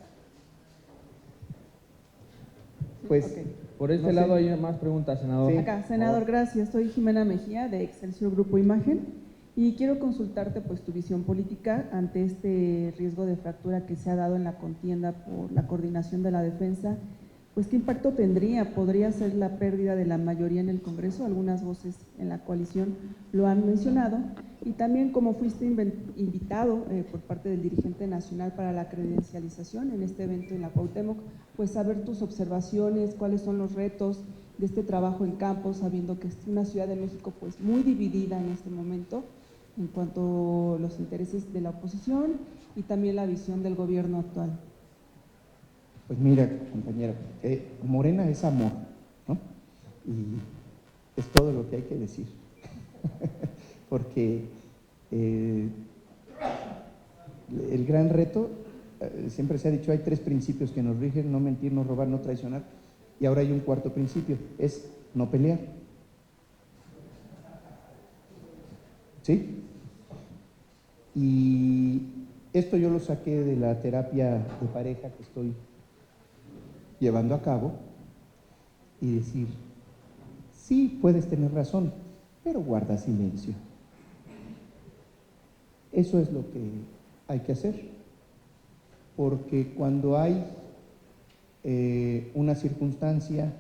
Pues, okay. Por este lado hay más preguntas, senador. Sí. Acá, senador, gracias. Soy Jimena Mejía, de Excelsior Grupo Imagen. Y quiero consultarte pues tu visión política ante este riesgo de fractura que se ha dado en la contienda por la coordinación de la defensa. Pues, ¿qué impacto tendría? ¿Podría ser la pérdida de la mayoría en el Congreso? Algunas voces en la coalición lo han mencionado. Y también, como fuiste invitado por parte del dirigente nacional para la credencialización en este evento en la Cuauhtémoc, pues saber tus observaciones, cuáles son los retos de este trabajo en campo, sabiendo que es una Ciudad de México pues muy dividida en este momento en cuanto a los intereses de la oposición y también la visión del gobierno actual. Pues mira, compañera, Morena es amor, ¿no? Y es todo lo que hay que decir. Porque el gran reto, siempre se ha dicho, hay 3 principios que nos rigen: no mentir, no robar, no traicionar. Y ahora hay un 4º principio, es no pelear. ¿Sí? Y esto yo lo saqué de la terapia de pareja que estoy llevando a cabo, y decir, sí, puedes tener razón, pero guarda silencio. Eso es lo que hay que hacer, porque cuando hay una circunstancia,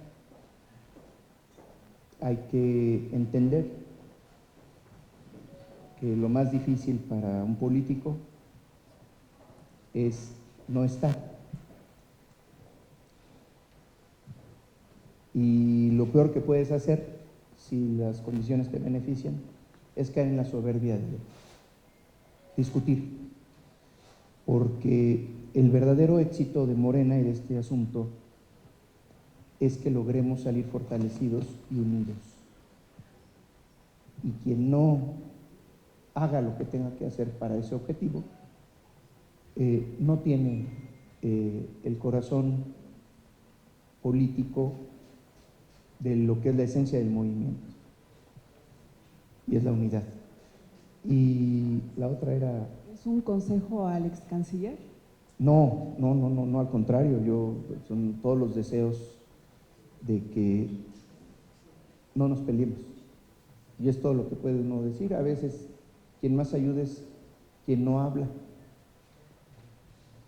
hay que entender que lo más difícil para un político es no estar. Y lo peor que puedes hacer, si las condiciones te benefician, es caer en la soberbia de discutir. Porque el verdadero éxito de Morena y de este asunto es que logremos salir fortalecidos y unidos. Y quien no haga lo que tenga que hacer para ese objetivo, no tiene el corazón político de lo que es la esencia del movimiento, y es la unidad. Y la otra era… ¿Es un consejo al ex canciller? No, al contrario, son todos los deseos de que no nos peleemos, y es todo lo que puede uno decir. A veces quien más ayuda es quien no habla,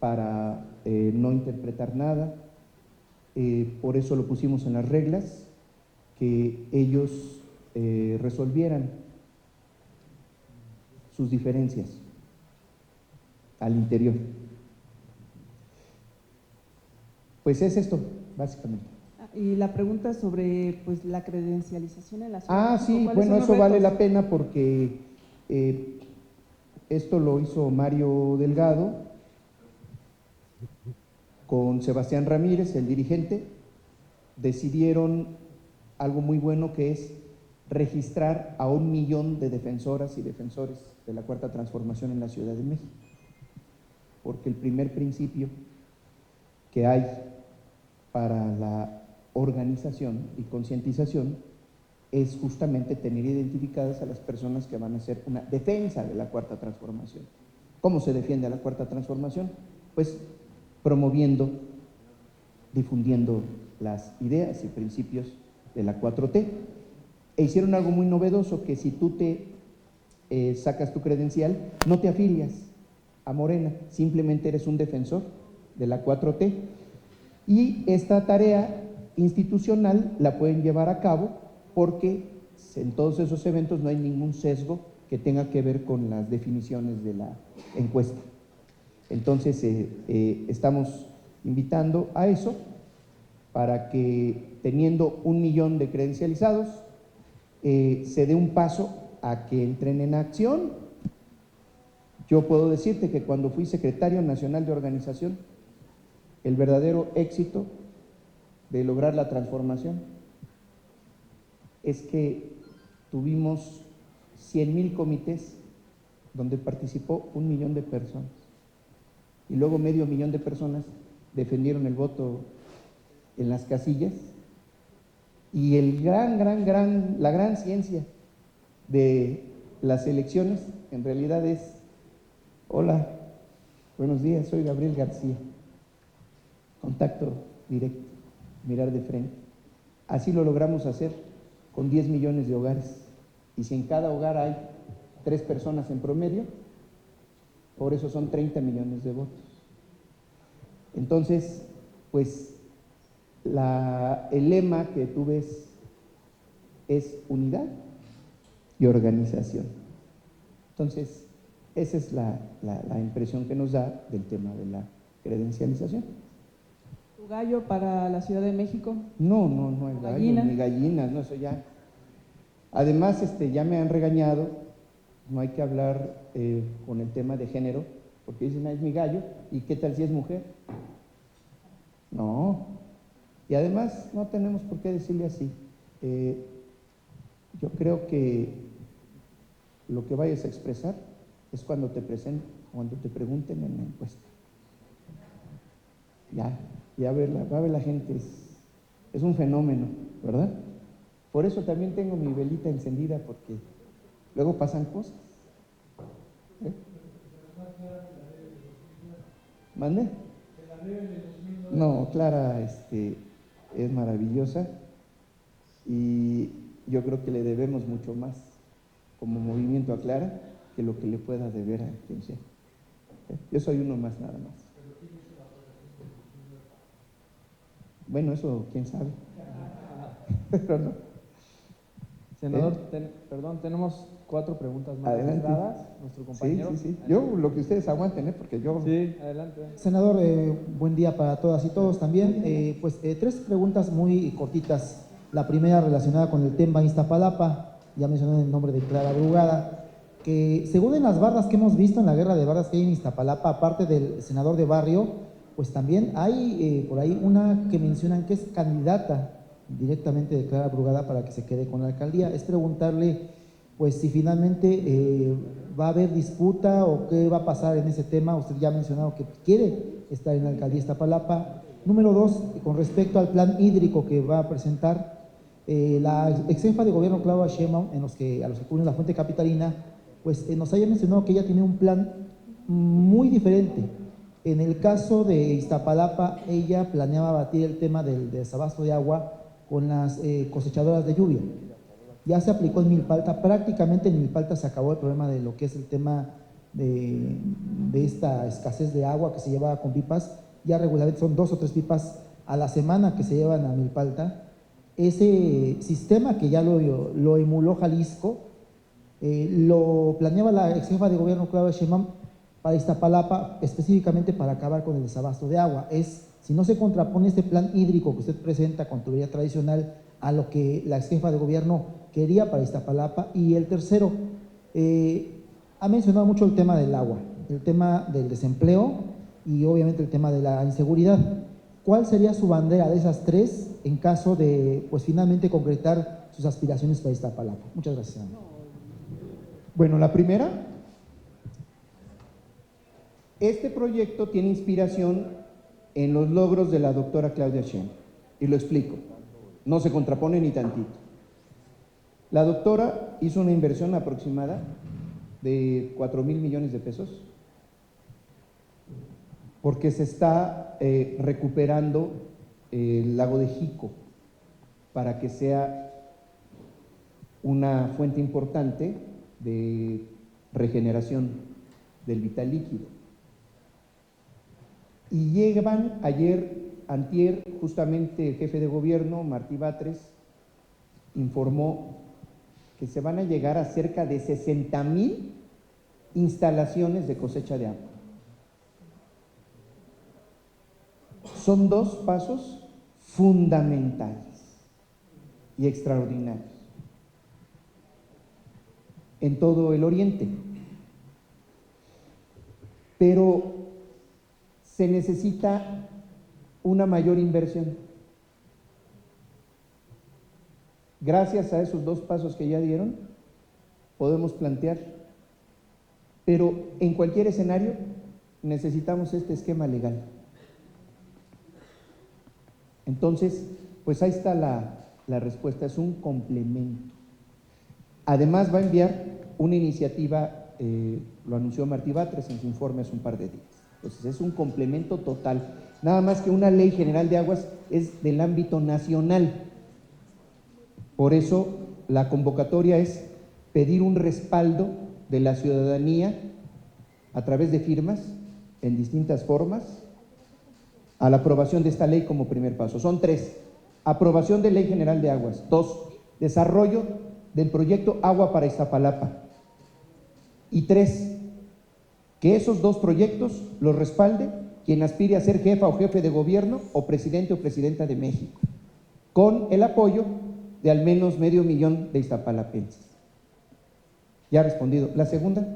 para no interpretar nada. Por eso lo pusimos en las reglas, que ellos resolvieran sus diferencias al interior. Pues es esto, básicamente. Y la pregunta sobre pues la credencialización en la ciudad. Sí, bueno, eso vale la pena porque esto lo hizo Mario Delgado con Sebastián Ramírez, el dirigente. Decidieron algo muy bueno, que es registrar a 1 millón de defensoras y defensores de la Cuarta Transformación en la Ciudad de México. Porque el primer principio que hay para la organización y concientización es justamente tener identificadas a las personas que van a hacer una defensa de la Cuarta Transformación. ¿Cómo se defiende a la Cuarta Transformación? Pues promoviendo, difundiendo las ideas y principios de la 4T. E hicieron algo muy novedoso, que si tú te sacas tu credencial, no te afilias a Morena, simplemente eres un defensor de la 4T. Y esta tarea institucional la pueden llevar a cabo porque en todos esos eventos no hay ningún sesgo que tenga que ver con las definiciones de la encuesta. Entonces, estamos invitando a eso, para que, teniendo 1 millón de credencializados, se dé un paso a que entren en acción. Yo puedo decirte que cuando fui secretario nacional de organización, el verdadero éxito de lograr la transformación es que tuvimos 100,000 comités donde participó 1 millón de personas, y luego 500,000 de personas defendieron el voto en las casillas. Y la gran ciencia de las elecciones en realidad es: hola, buenos días, soy Gabriel García. Contacto directo, mirar de frente. Así lo logramos hacer con 10 millones de hogares. Y si en cada hogar hay 3 personas en promedio, por eso son 30 millones de votos. Entonces, pues el lema que tú ves es unidad y organización. Entonces, esa es la impresión que nos da del tema de la credencialización. ¿Tu gallo para la Ciudad de México? No hay gallos ¿Gallina? ni gallinas, no, eso ya. Además, ya me han regañado, no hay que hablar con el tema de género, porque dicen, es mi gallo, ¿y qué tal si es mujer? No, y además no tenemos por qué decirle así. Yo creo que lo que vayas a expresar es cuando te pregunten en la encuesta. Ya va a ver la gente, es un fenómeno, ¿verdad? Por eso también tengo mi velita encendida, porque luego pasan cosas. ¿Mande? No, Clara es maravillosa y yo creo que le debemos mucho más como movimiento a Clara que lo que le pueda deber a quien sea. Yo soy uno más, nada más. Bueno, eso quién sabe. Pero no. Senador, perdón, tenemos 4 preguntas más registradas. Nuestro compañero. Sí. Yo, lo que ustedes aguanten, porque yo... Sí, adelante. Senador, buen día para todas y todos también. 3 preguntas muy cortitas. La primera relacionada con el tema Iztapalapa, ya mencioné el nombre de Clara Brugada, que según en las barras que hemos visto en la guerra de barras que hay en Iztapalapa, aparte del senador de barrio, pues también hay por ahí una que mencionan que es candidata directamente de Clara Brugada para que se quede con la alcaldía. Es preguntarle, pues, si finalmente va a haber disputa o qué va a pasar en ese tema. Usted ya ha mencionado que quiere estar en la alcaldía de Iztapalapa. Número 2, con respecto al plan hídrico que va a presentar, la ex jefa de gobierno Claudia Sheinbaum, a los que cubren la fuente capitalina, pues nos haya mencionado que ella tiene un plan muy diferente. En el caso de Iztapalapa, ella planeaba abatir el tema del desabasto de agua con las cosechadoras de lluvia. Ya se aplicó en Milpalta, prácticamente en Milpalta se acabó el problema de lo que es el tema de esta escasez de agua que se lleva con pipas. Ya regularmente son 2 o 3 pipas a la semana que se llevan a Milpalta. Ese sistema que ya lo emuló Jalisco, lo planeaba la ex jefa de gobierno Claudia Sheinbaum para Iztapalapa, específicamente para acabar con el desabasto de agua. Si no se contrapone este plan hídrico que usted presenta con tubería tradicional a lo que la ex jefa de gobierno quería para Iztapalapa. Y el tercero, ha mencionado mucho el tema del agua, el tema del desempleo y obviamente el tema de la inseguridad. ¿Cuál sería su bandera de esas 3 en caso de, pues, finalmente concretar sus aspiraciones para Iztapalapa? Muchas gracias, senador. Bueno, la primera, este proyecto tiene inspiración en los logros de la doctora Claudia Sheinbaum, y lo explico, no se contrapone ni tantito. La doctora hizo una inversión aproximada de 4,000 millones de pesos porque se está recuperando el lago de Jico para que sea una fuente importante de regeneración del vital líquido. Y llevan antier, justamente el jefe de gobierno, Martí Batres, informó que se van a llegar a cerca de 60,000 instalaciones de cosecha de agua. Son 2 pasos fundamentales y extraordinarios en todo el oriente. Pero se necesita una mayor inversión. Gracias a esos 2 pasos que ya dieron, podemos plantear, pero en cualquier escenario necesitamos este esquema legal. Entonces, pues ahí está la respuesta, es un complemento. Además va a enviar una iniciativa, lo anunció Martí Batres en su informe hace un par de días. Entonces es un complemento total, nada más que una ley general de aguas es del ámbito nacional. Por eso la convocatoria es pedir un respaldo de la ciudadanía a través de firmas en distintas formas a la aprobación de esta ley como primer paso. Son 3: aprobación de Ley General de Aguas; 2, desarrollo del proyecto Agua para Iztapalapa; y 3, que esos 2 proyectos los respalde quien aspire a ser jefa o jefe de gobierno o presidente o presidenta de México, con el apoyo de al menos 500,000 de iztapalapenses. Ya ha respondido. ¿La segunda?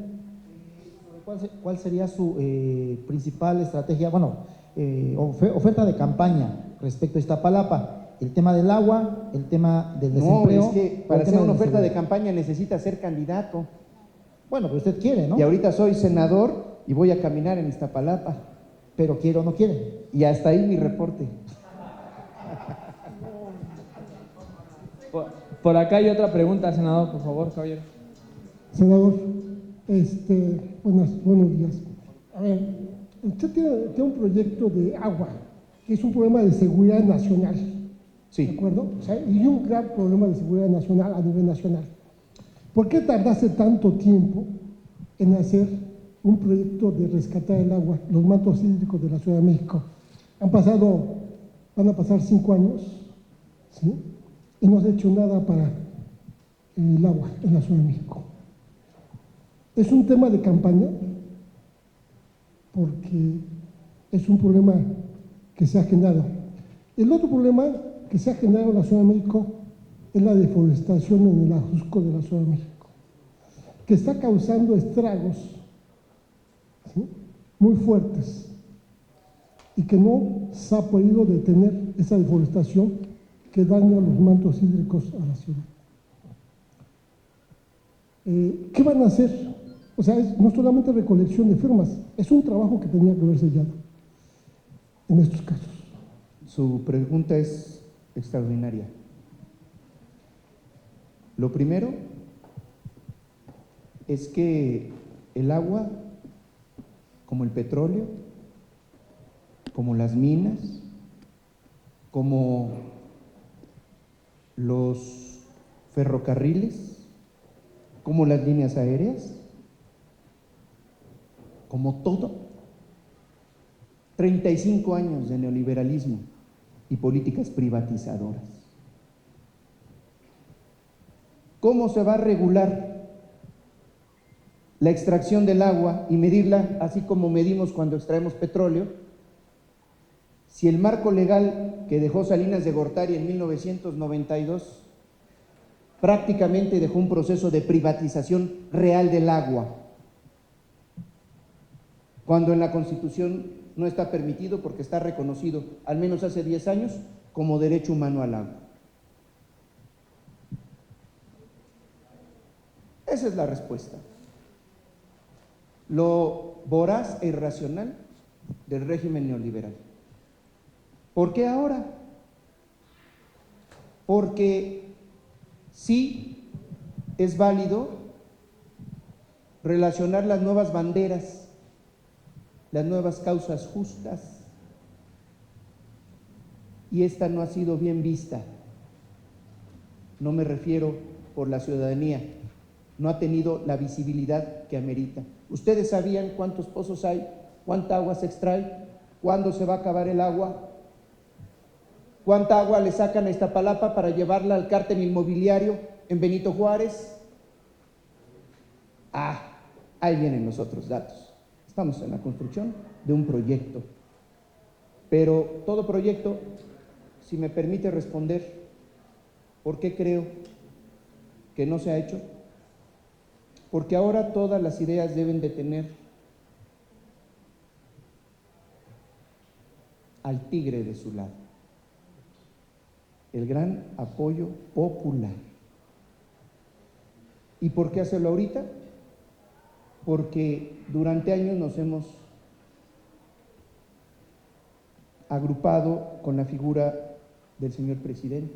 ¿Cuál sería su principal estrategia, oferta de campaña respecto a Iztapalapa? ¿El tema del agua, el tema del desempleo? No, es que para hacer una oferta de campaña necesita ser candidato. Bueno, pero usted quiere, ¿no? Y ahorita soy senador y voy a caminar en Iztapalapa. Pero quiere o no quiere. Y hasta ahí mi reporte. Por acá hay otra pregunta, senador, por favor, caballero. Senador, buenos días. A ver, usted tiene un proyecto de agua, que es un problema de seguridad nacional. Sí. ¿De acuerdo? O sea, y un gran problema de seguridad nacional a nivel nacional. ¿Por qué tardaste tanto tiempo en hacer un proyecto de rescatar el agua, los mantos hídricos de la Ciudad de México? Van a pasar 5 años, ¿sí? Y no has hecho nada para el agua en la Ciudad de México. Es un tema de campaña, porque es un problema que se ha generado. El otro problema que se ha generado en la Ciudad de México es la deforestación en el Ajusco de la Ciudad de México, que está causando estragos, ¿sí?, muy fuertes, y que no se ha podido detener esa deforestación que daña los mantos hídricos a la ciudad. ¿Qué van a hacer? O sea, no solamente recolección de firmas, es un trabajo que tenía que haber sellado en estos casos. Su pregunta es extraordinaria. Lo primero es que el agua, como el petróleo, como las minas, como los ferrocarriles, como las líneas aéreas, como todo, 35 años de neoliberalismo y políticas privatizadoras. ¿Cómo se va a regular la extracción del agua y medirla así como medimos cuando extraemos petróleo, si el marco legal que dejó Salinas de Gortari en 1992 prácticamente dejó un proceso de privatización real del agua, cuando en la Constitución no está permitido porque está reconocido, al menos hace 10 años, como derecho humano al agua? Esa es la respuesta. Lo voraz e irracional del régimen neoliberal. ¿Por qué ahora? Porque sí es válido relacionar las nuevas banderas, las nuevas causas justas, y esta no ha sido bien vista. No me refiero por la ciudadanía, no ha tenido la visibilidad que amerita. ¿Ustedes sabían cuántos pozos hay? ¿Cuánta agua se extrae? ¿Cuándo se va a acabar el agua? ¿Cuánta agua le sacan a Iztapalapa para llevarla al cártel inmobiliario en Benito Juárez? Ahí vienen los otros datos. Estamos en la construcción de un proyecto, pero todo proyecto, si me permite responder, ¿por qué creo que no se ha hecho? Porque ahora todas las ideas deben de tener al tigre de su lado, el gran apoyo popular. ¿Y por qué hacerlo ahorita? Porque durante años nos hemos agrupado con la figura del señor presidente.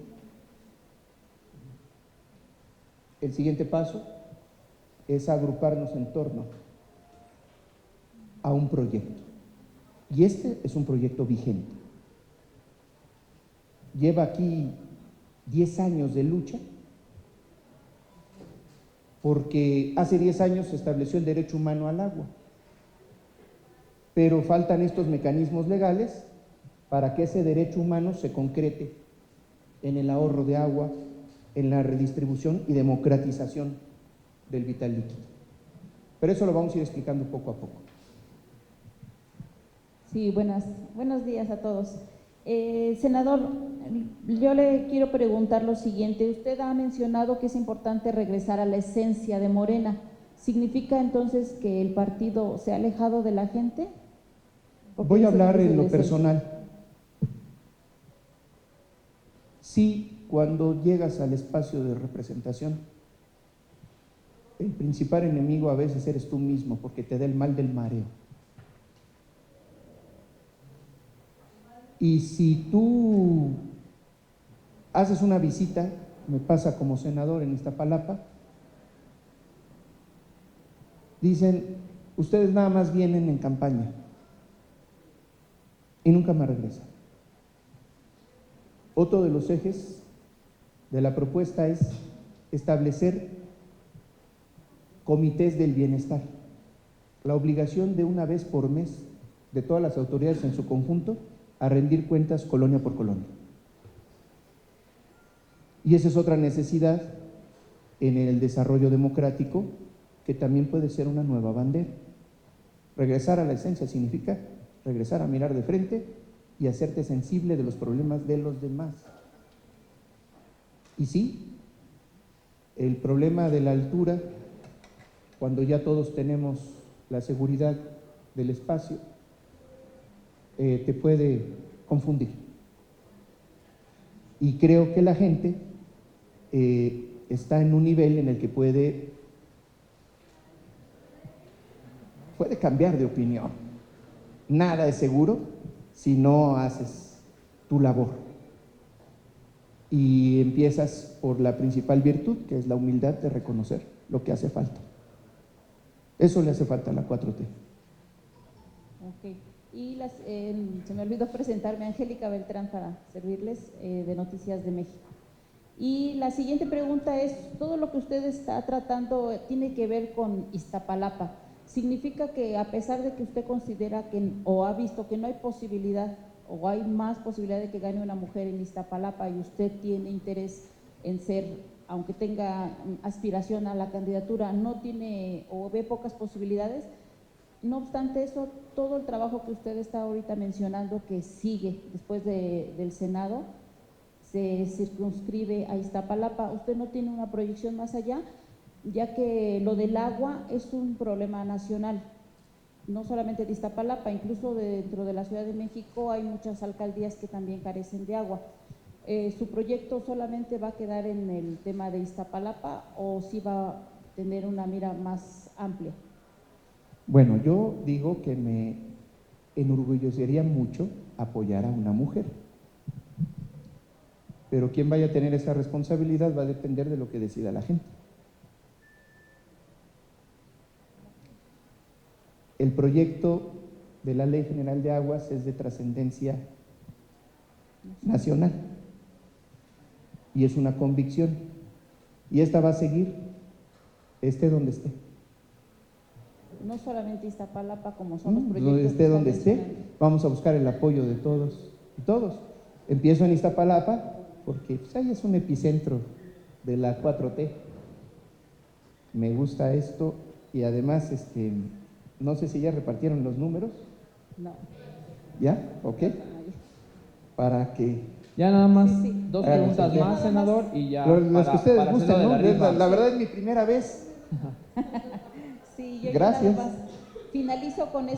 El siguiente paso es agruparnos en torno a un proyecto. Y este es un proyecto vigente. Lleva aquí 10 años de lucha porque hace 10 años se estableció el derecho humano al agua, pero faltan estos mecanismos legales para que ese derecho humano se concrete en el ahorro de agua, en la redistribución y democratización del vital líquido. Pero eso lo vamos a ir explicando poco a poco. Sí, buenos días a todos. Senador, yo le quiero preguntar lo siguiente. Usted ha mencionado que es importante regresar a la esencia de Morena. ¿Significa entonces que el partido se ha alejado de la gente? Voy a hablar en lo personal. Sí, cuando llegas al espacio de representación, el principal enemigo a veces eres tú mismo, porque te da el mal del mareo. Y si tú haces una visita, me pasa como senador en Iztapalapa, dicen, ustedes nada más vienen en campaña y nunca más regresan. Otro de los ejes de la propuesta es establecer comités del bienestar, la obligación de una vez por mes de todas las autoridades en su conjunto a rendir cuentas colonia por colonia. Y esa es otra necesidad en el desarrollo democrático que también puede ser una nueva bandera. Regresar a la esencia significa regresar a mirar de frente y hacerte sensible de los problemas de los demás. Y sí, el problema de la altura, cuando ya todos tenemos la seguridad del espacio, te puede confundir. Y creo que la gente está en un nivel en el que puede cambiar de opinión. Nada es seguro si no haces tu labor. Y empiezas por la principal virtud, que es la humildad de reconocer lo que hace falta. Eso le hace falta a la 4T. Ok. Y se me olvidó presentarme, Angélica Beltrán, para servirles, de Noticias de México. Y la siguiente pregunta es, todo lo que usted está tratando tiene que ver con Iztapalapa. ¿Significa que a pesar de que usted considera que, o ha visto que no hay posibilidad, o hay más posibilidad de que gane una mujer en Iztapalapa y usted tiene interés en ser, aunque tenga aspiración a la candidatura, no tiene o ve pocas posibilidades? No obstante eso, todo el trabajo que usted está ahorita mencionando que sigue después del Senado se circunscribe a Iztapalapa. ¿Usted no tiene una proyección más allá? Ya que lo del agua es un problema nacional, no solamente de Iztapalapa, incluso dentro de la Ciudad de México hay muchas alcaldías que también carecen de agua. ¿Su proyecto solamente va a quedar en el tema de Iztapalapa o sí va a tener una mira más amplia? Bueno, yo digo que me enorgullecería mucho apoyar a una mujer, pero quien vaya a tener esa responsabilidad va a depender de lo que decida la gente. El proyecto de la Ley General de Aguas es de trascendencia nacional y es una convicción, y esta va a seguir, esté donde esté. No solamente Iztapalapa, como son los proyectos. Esté donde esté, vamos a buscar el apoyo de todos y todos. Empiezo en Iztapalapa porque pues, ahí es un epicentro de la 4T. Me gusta esto y además, no sé si ya repartieron los números. No. ¿Ya? ¿Ok? Para que... Ya nada más dos Háganlo, preguntas sí. más, senador, y ya Los que ustedes para gusten, hacerlo ¿no? de la rifa. La verdad es mi primera vez. Sí, yo Gracias. nada más finalizo con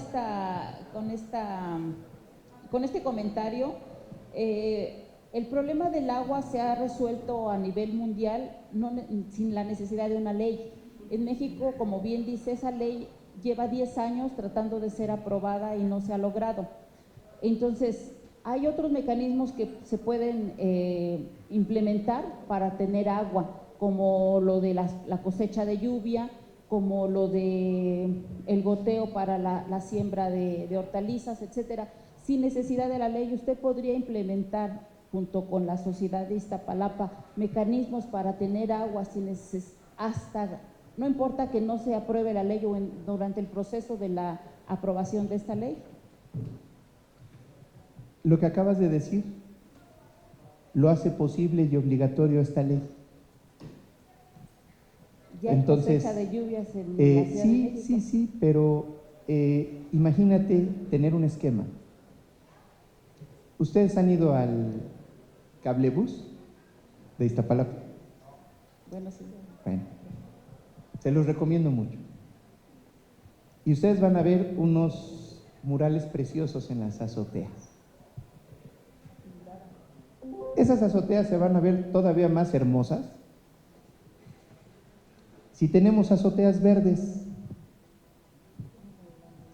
este comentario. El problema del agua se ha resuelto a nivel mundial sin la necesidad de una ley. En México, como bien dice, esa ley lleva 10 años tratando de ser aprobada y no se ha logrado. Entonces, hay otros mecanismos que se pueden implementar para tener agua, como lo de la cosecha de lluvia, como lo de el goteo para la siembra de hortalizas, etcétera. Sin necesidad de la ley, usted podría implementar, junto con la sociedad de Iztapalapa, mecanismos para tener agua hasta no importa que no se apruebe la ley o durante el proceso de la aprobación de esta ley. Lo que acabas de decir lo hace posible y obligatorio esta ley. Ya hay Entonces, cosecha de lluvias en la Ciudad de México. Sí, pero imagínate tener un esquema. ¿Ustedes han ido al cablebús de Iztapalapa? Bueno, sí. Bueno, se los recomiendo mucho. Y ustedes van a ver unos murales preciosos en las azoteas. Esas azoteas se van a ver todavía más hermosas si tenemos azoteas verdes.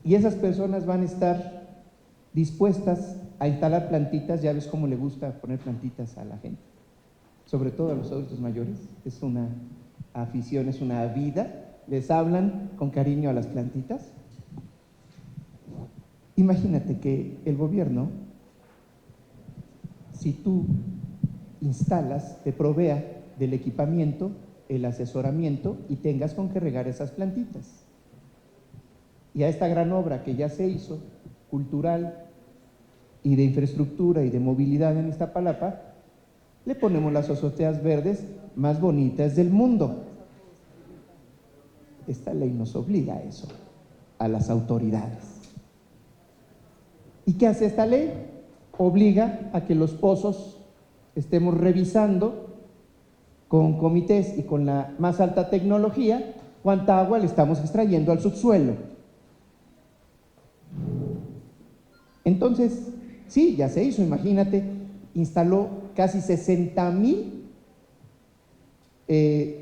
Y esas personas van a estar dispuestas a instalar plantitas. Ya ves cómo le gusta poner plantitas a la gente, sobre todo a los adultos mayores. Es una afición, es una vida. Les hablan con cariño a las plantitas. Imagínate que el gobierno, si tú instalas, te provea del equipamiento, el asesoramiento y tengas con qué regar esas plantitas. Y a esta gran obra que ya se hizo, cultural y de infraestructura y de movilidad en Iztapalapa, le ponemos las azoteas verdes más bonitas del mundo. Esta ley nos obliga a eso, a las autoridades. ¿Y qué hace esta ley? Obliga a que los pozos estemos revisando con comités y con la más alta tecnología cuánta agua le estamos extrayendo al subsuelo. Entonces, sí, ya se hizo, imagínate, instaló casi 60,000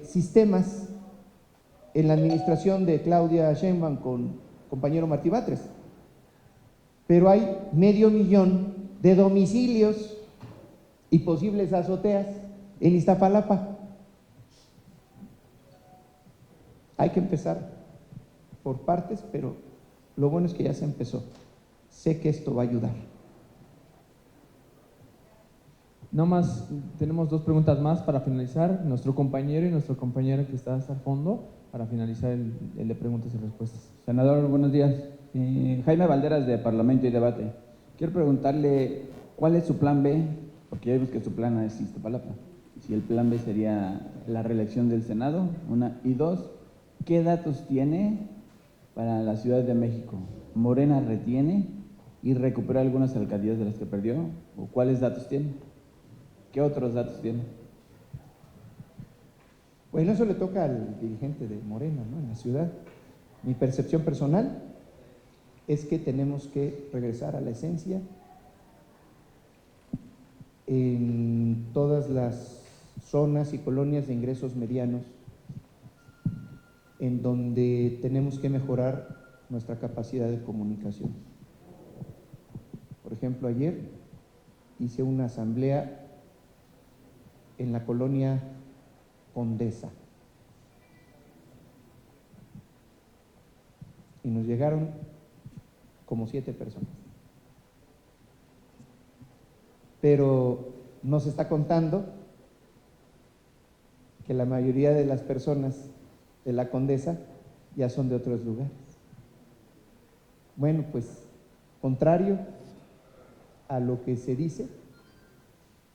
sistemas en la administración de Claudia Sheinbaum con compañero Martí Batres. Pero hay 500,000 de domicilios y posibles azoteas en Iztapalapa. Hay que empezar por partes, pero lo bueno es que ya se empezó. Sé que esto va a ayudar. No más, tenemos 2 preguntas más para finalizar. Nuestro compañero y nuestra compañera que está hasta el fondo, para finalizar el de preguntas y respuestas. Senador, buenos días. Jaime Valderas, de Parlamento y Debate. Quiero preguntarle, ¿cuál es su plan B? Porque ya vimos que su plan A es Iztapalapa. Si el plan B sería la reelección del Senado, una. Y 2, ¿qué datos tiene para la Ciudad de México? ¿Morena retiene y recupera algunas alcaldías de las que perdió? ¿O cuáles datos tiene? ¿Qué otros datos tiene? Bueno, eso le toca al dirigente de Morena, ¿no?, en la ciudad. Mi percepción personal es que tenemos que regresar a la esencia en todas las zonas y colonias de ingresos medianos, en donde tenemos que mejorar nuestra capacidad de comunicación. Por ejemplo, ayer hice una asamblea en la colonia Condesa y nos llegaron como 7 personas. Pero no se está contando que la mayoría de las personas de la Condesa ya son de otros lugares. Bueno, pues, contrario a lo que se dice,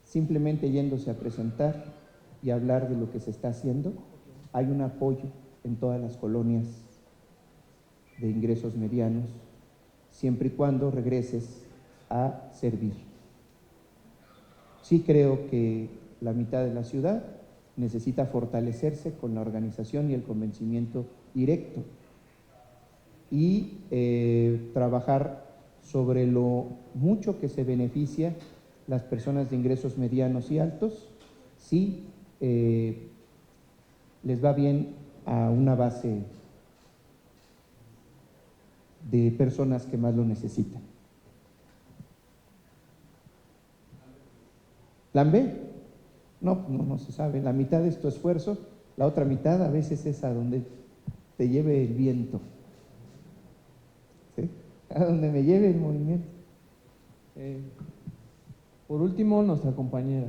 simplemente yéndose a presentar y hablar de lo que se está haciendo, hay un apoyo en todas las colonias de ingresos medianos, siempre y cuando regreses a servir. Sí creo que la mitad de la ciudad necesita fortalecerse con la organización y el convencimiento directo y trabajar sobre lo mucho que se beneficia las personas de ingresos medianos y altos si les va bien a una base de personas que más lo necesitan. ¿Plan B? No se sabe. La mitad es tu esfuerzo, la otra mitad a veces es a donde te lleve el viento, ¿sí?, a donde me lleve el movimiento. Por último, nuestra compañera.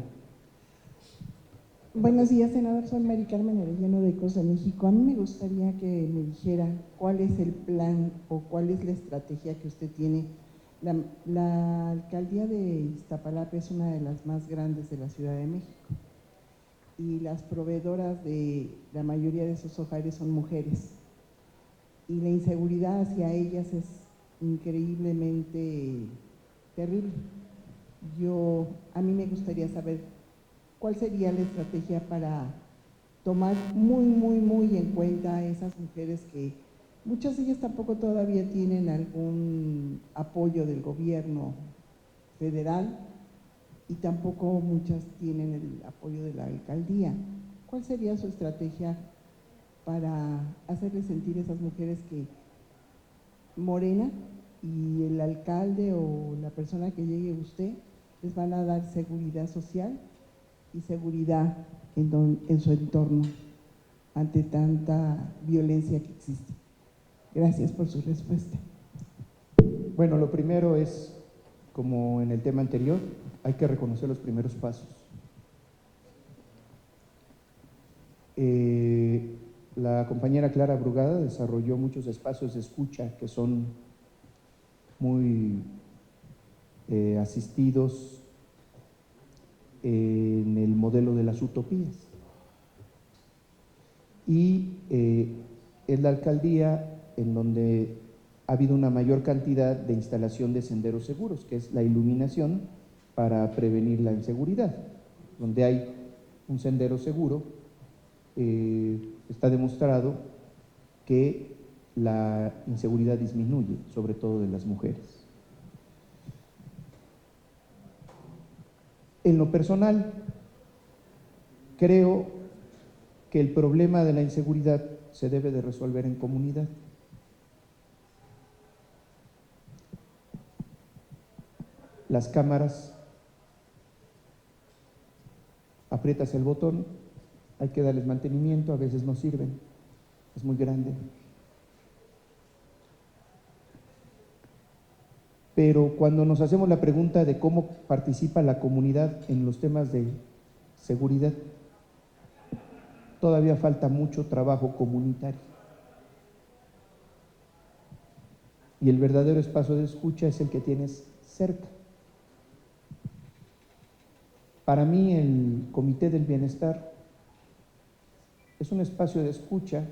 Buenos días, senador. Soy Mari Carmen Arellano de Ecos de México. A mí me gustaría que me dijera cuál es el plan o cuál es la estrategia que usted tiene. La alcaldía de Iztapalapa es una de las más grandes de la Ciudad de México y las proveedoras de la mayoría de esos hogares son mujeres y la inseguridad hacia ellas es increíblemente terrible. A mí me gustaría saber cuál sería la estrategia para tomar muy en cuenta a esas mujeres que muchas de ellas tampoco todavía tienen algún apoyo del gobierno federal y tampoco muchas tienen el apoyo de la alcaldía. ¿Cuál sería su estrategia para hacerles sentir a esas mujeres que Morena y el alcalde o la persona que llegue usted les van a dar seguridad social y seguridad en su entorno ante tanta violencia que existe? Gracias por su respuesta. Bueno, lo primero es, como en el tema anterior, hay que reconocer los primeros pasos. La compañera Clara Brugada desarrolló muchos espacios de escucha que son muy asistidos en el modelo de las utopías. Y es la alcaldía en donde ha habido una mayor cantidad de instalación de senderos seguros, que es la iluminación para prevenir la inseguridad. Donde hay un sendero seguro, está demostrado que la inseguridad disminuye, sobre todo de las mujeres. En lo personal, creo que el problema de la inseguridad se debe de resolver en comunidad. Las cámaras, aprietas el botón, hay que darles mantenimiento, a veces no sirven, es muy grande. Pero cuando nos hacemos la pregunta de cómo participa la comunidad en los temas de seguridad, todavía falta mucho trabajo comunitario. Y el verdadero espacio de escucha es el que tienes cerca. Para mí el Comité del Bienestar es un espacio de escucha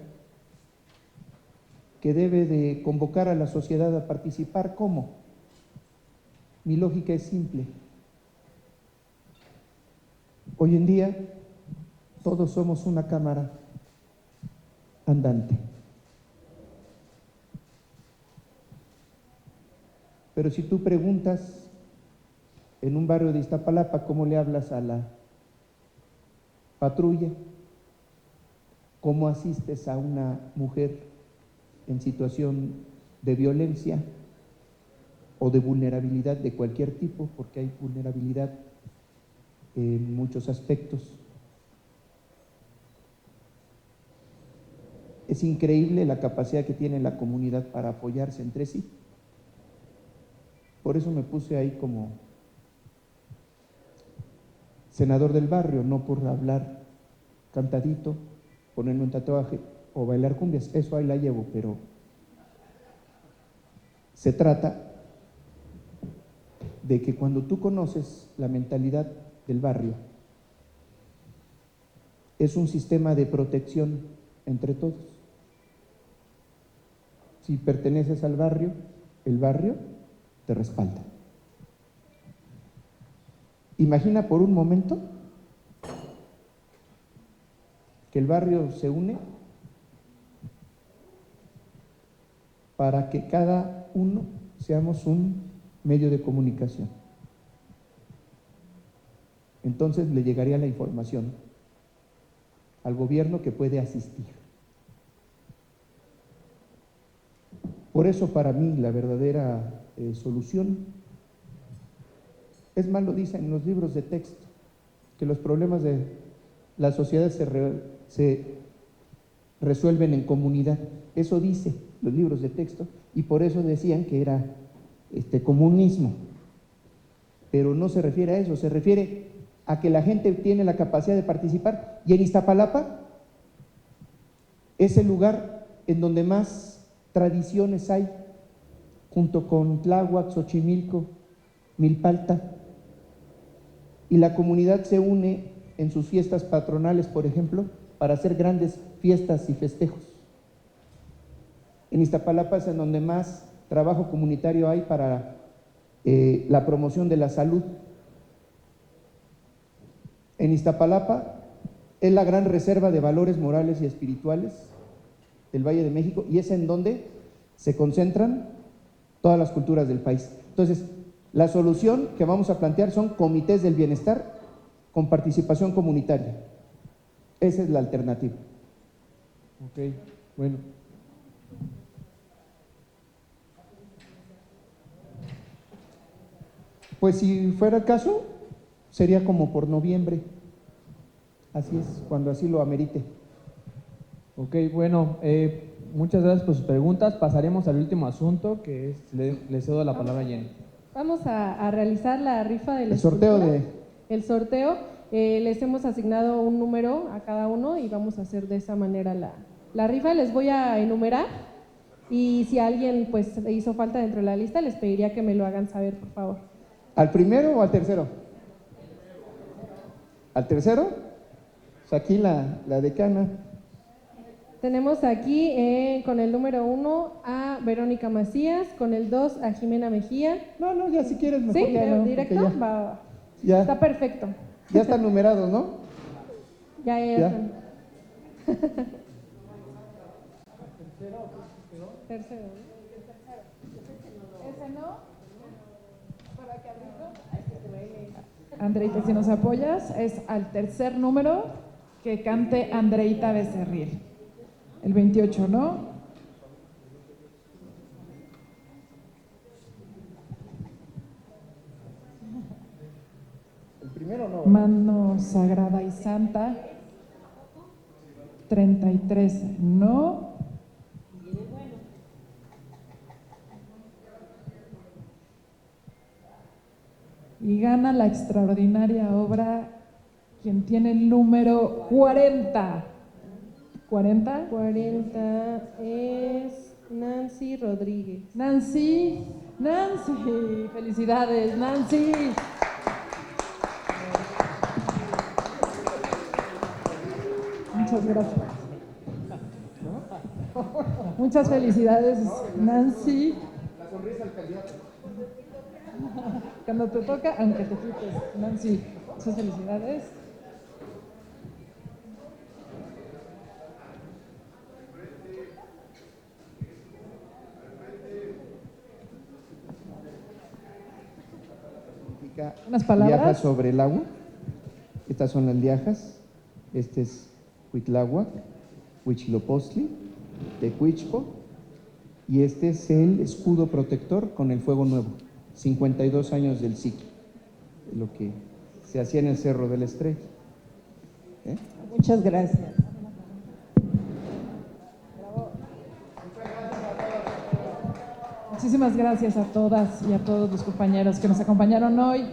que debe de convocar a la sociedad a participar. ¿Cómo? Mi lógica es simple. Hoy en día todos somos una cámara andante. Pero si tú preguntas en un barrio de Iztapalapa cómo le hablas a la patrulla, cómo asistes a una mujer en situación de violencia o de vulnerabilidad de cualquier tipo, porque hay vulnerabilidad en muchos aspectos. Es increíble la capacidad que tiene la comunidad para apoyarse entre sí. Por eso me puse ahí como senador del barrio, no por hablar cantadito, ponerme un tatuaje o bailar cumbias, eso ahí la llevo, pero se trata de que cuando tú conoces la mentalidad del barrio, es un sistema de protección entre todos. Si perteneces al barrio, el barrio te respalda. Imagina por un momento que el barrio se une para que cada uno seamos un medio de comunicación. Entonces le llegaría la información al gobierno que puede asistir. Por eso para mí la verdadera solución, es más, lo dicen en los libros de texto, que los problemas de la sociedad se resuelven en comunidad. Eso dice los libros de texto y por eso decían que era comunismo. Pero no se refiere a eso, se refiere a que la gente tiene la capacidad de participar. Y en Iztapalapa es el lugar en donde más tradiciones hay, junto con Tláhuac, Xochimilco, Milpalta. Y la comunidad se une en sus fiestas patronales, por ejemplo, para hacer grandes fiestas y festejos. En Iztapalapa es en donde más trabajo comunitario hay para la promoción de la salud. En Iztapalapa es la gran reserva de valores morales y espirituales del Valle de México y es en donde se concentran todas las culturas del país. Entonces, la solución que vamos a plantear son comités del bienestar con participación comunitaria. Esa es la alternativa. Ok, bueno. Pues si fuera el caso, sería como por noviembre. Así es, cuando así lo amerite. Ok, bueno, muchas gracias por sus preguntas. Pasaremos al último asunto, que es, le cedo la palabra a Jenny. Vamos a realizar la rifa del El sorteo El sorteo, les hemos asignado un número a cada uno y vamos a hacer de esa manera la rifa. Les voy a enumerar y si alguien pues le hizo falta dentro de la lista, les pediría que me lo hagan saber, por favor. ¿Al primero o al tercero? ¿Al tercero? Pues aquí la decana. Tenemos aquí con el número 1 a Verónica Macías, con el 2 a Jimena Mejía. No, ya si quieres mejor. ¿Sí? Ya no, ¿Directo? ya. Va. Ya. Está perfecto. Ya están numerados, ¿no? Ya están. Tercero. ¿Ese no? ¿Para qué Andreita, si nos apoyas, es al tercer número que cante Andreita Becerril. El 28, ¿no? El primero no. Mano Sagrada y Santa. 33, ¿no? Y gana la extraordinaria obra quien tiene el número 40. ¿40? 40 es Nancy Rodríguez. Nancy, felicidades, Nancy. Muchas gracias. Muchas felicidades, Nancy. La sonrisa del candidato. Cuando te toca, aunque te quites, Nancy, muchas felicidades. ¿Unas palabras? Liajas sobre el agua. Estas son las liajas. Este es Huitláhuac, Huichilopostli, Tecuichpo. Y este es el escudo protector con el fuego nuevo. 52 años del ciclo. Lo que se hacía en el Cerro de la Estrella. Muchas gracias. Muchísimas gracias a todas y a todos los compañeros que nos acompañaron hoy.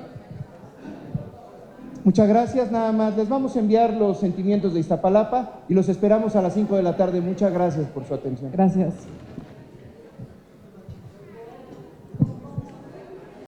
Muchas gracias, nada más. Les vamos a enviar los sentimientos de Iztapalapa y los esperamos a las 5 de la tarde. Muchas gracias por su atención. Gracias.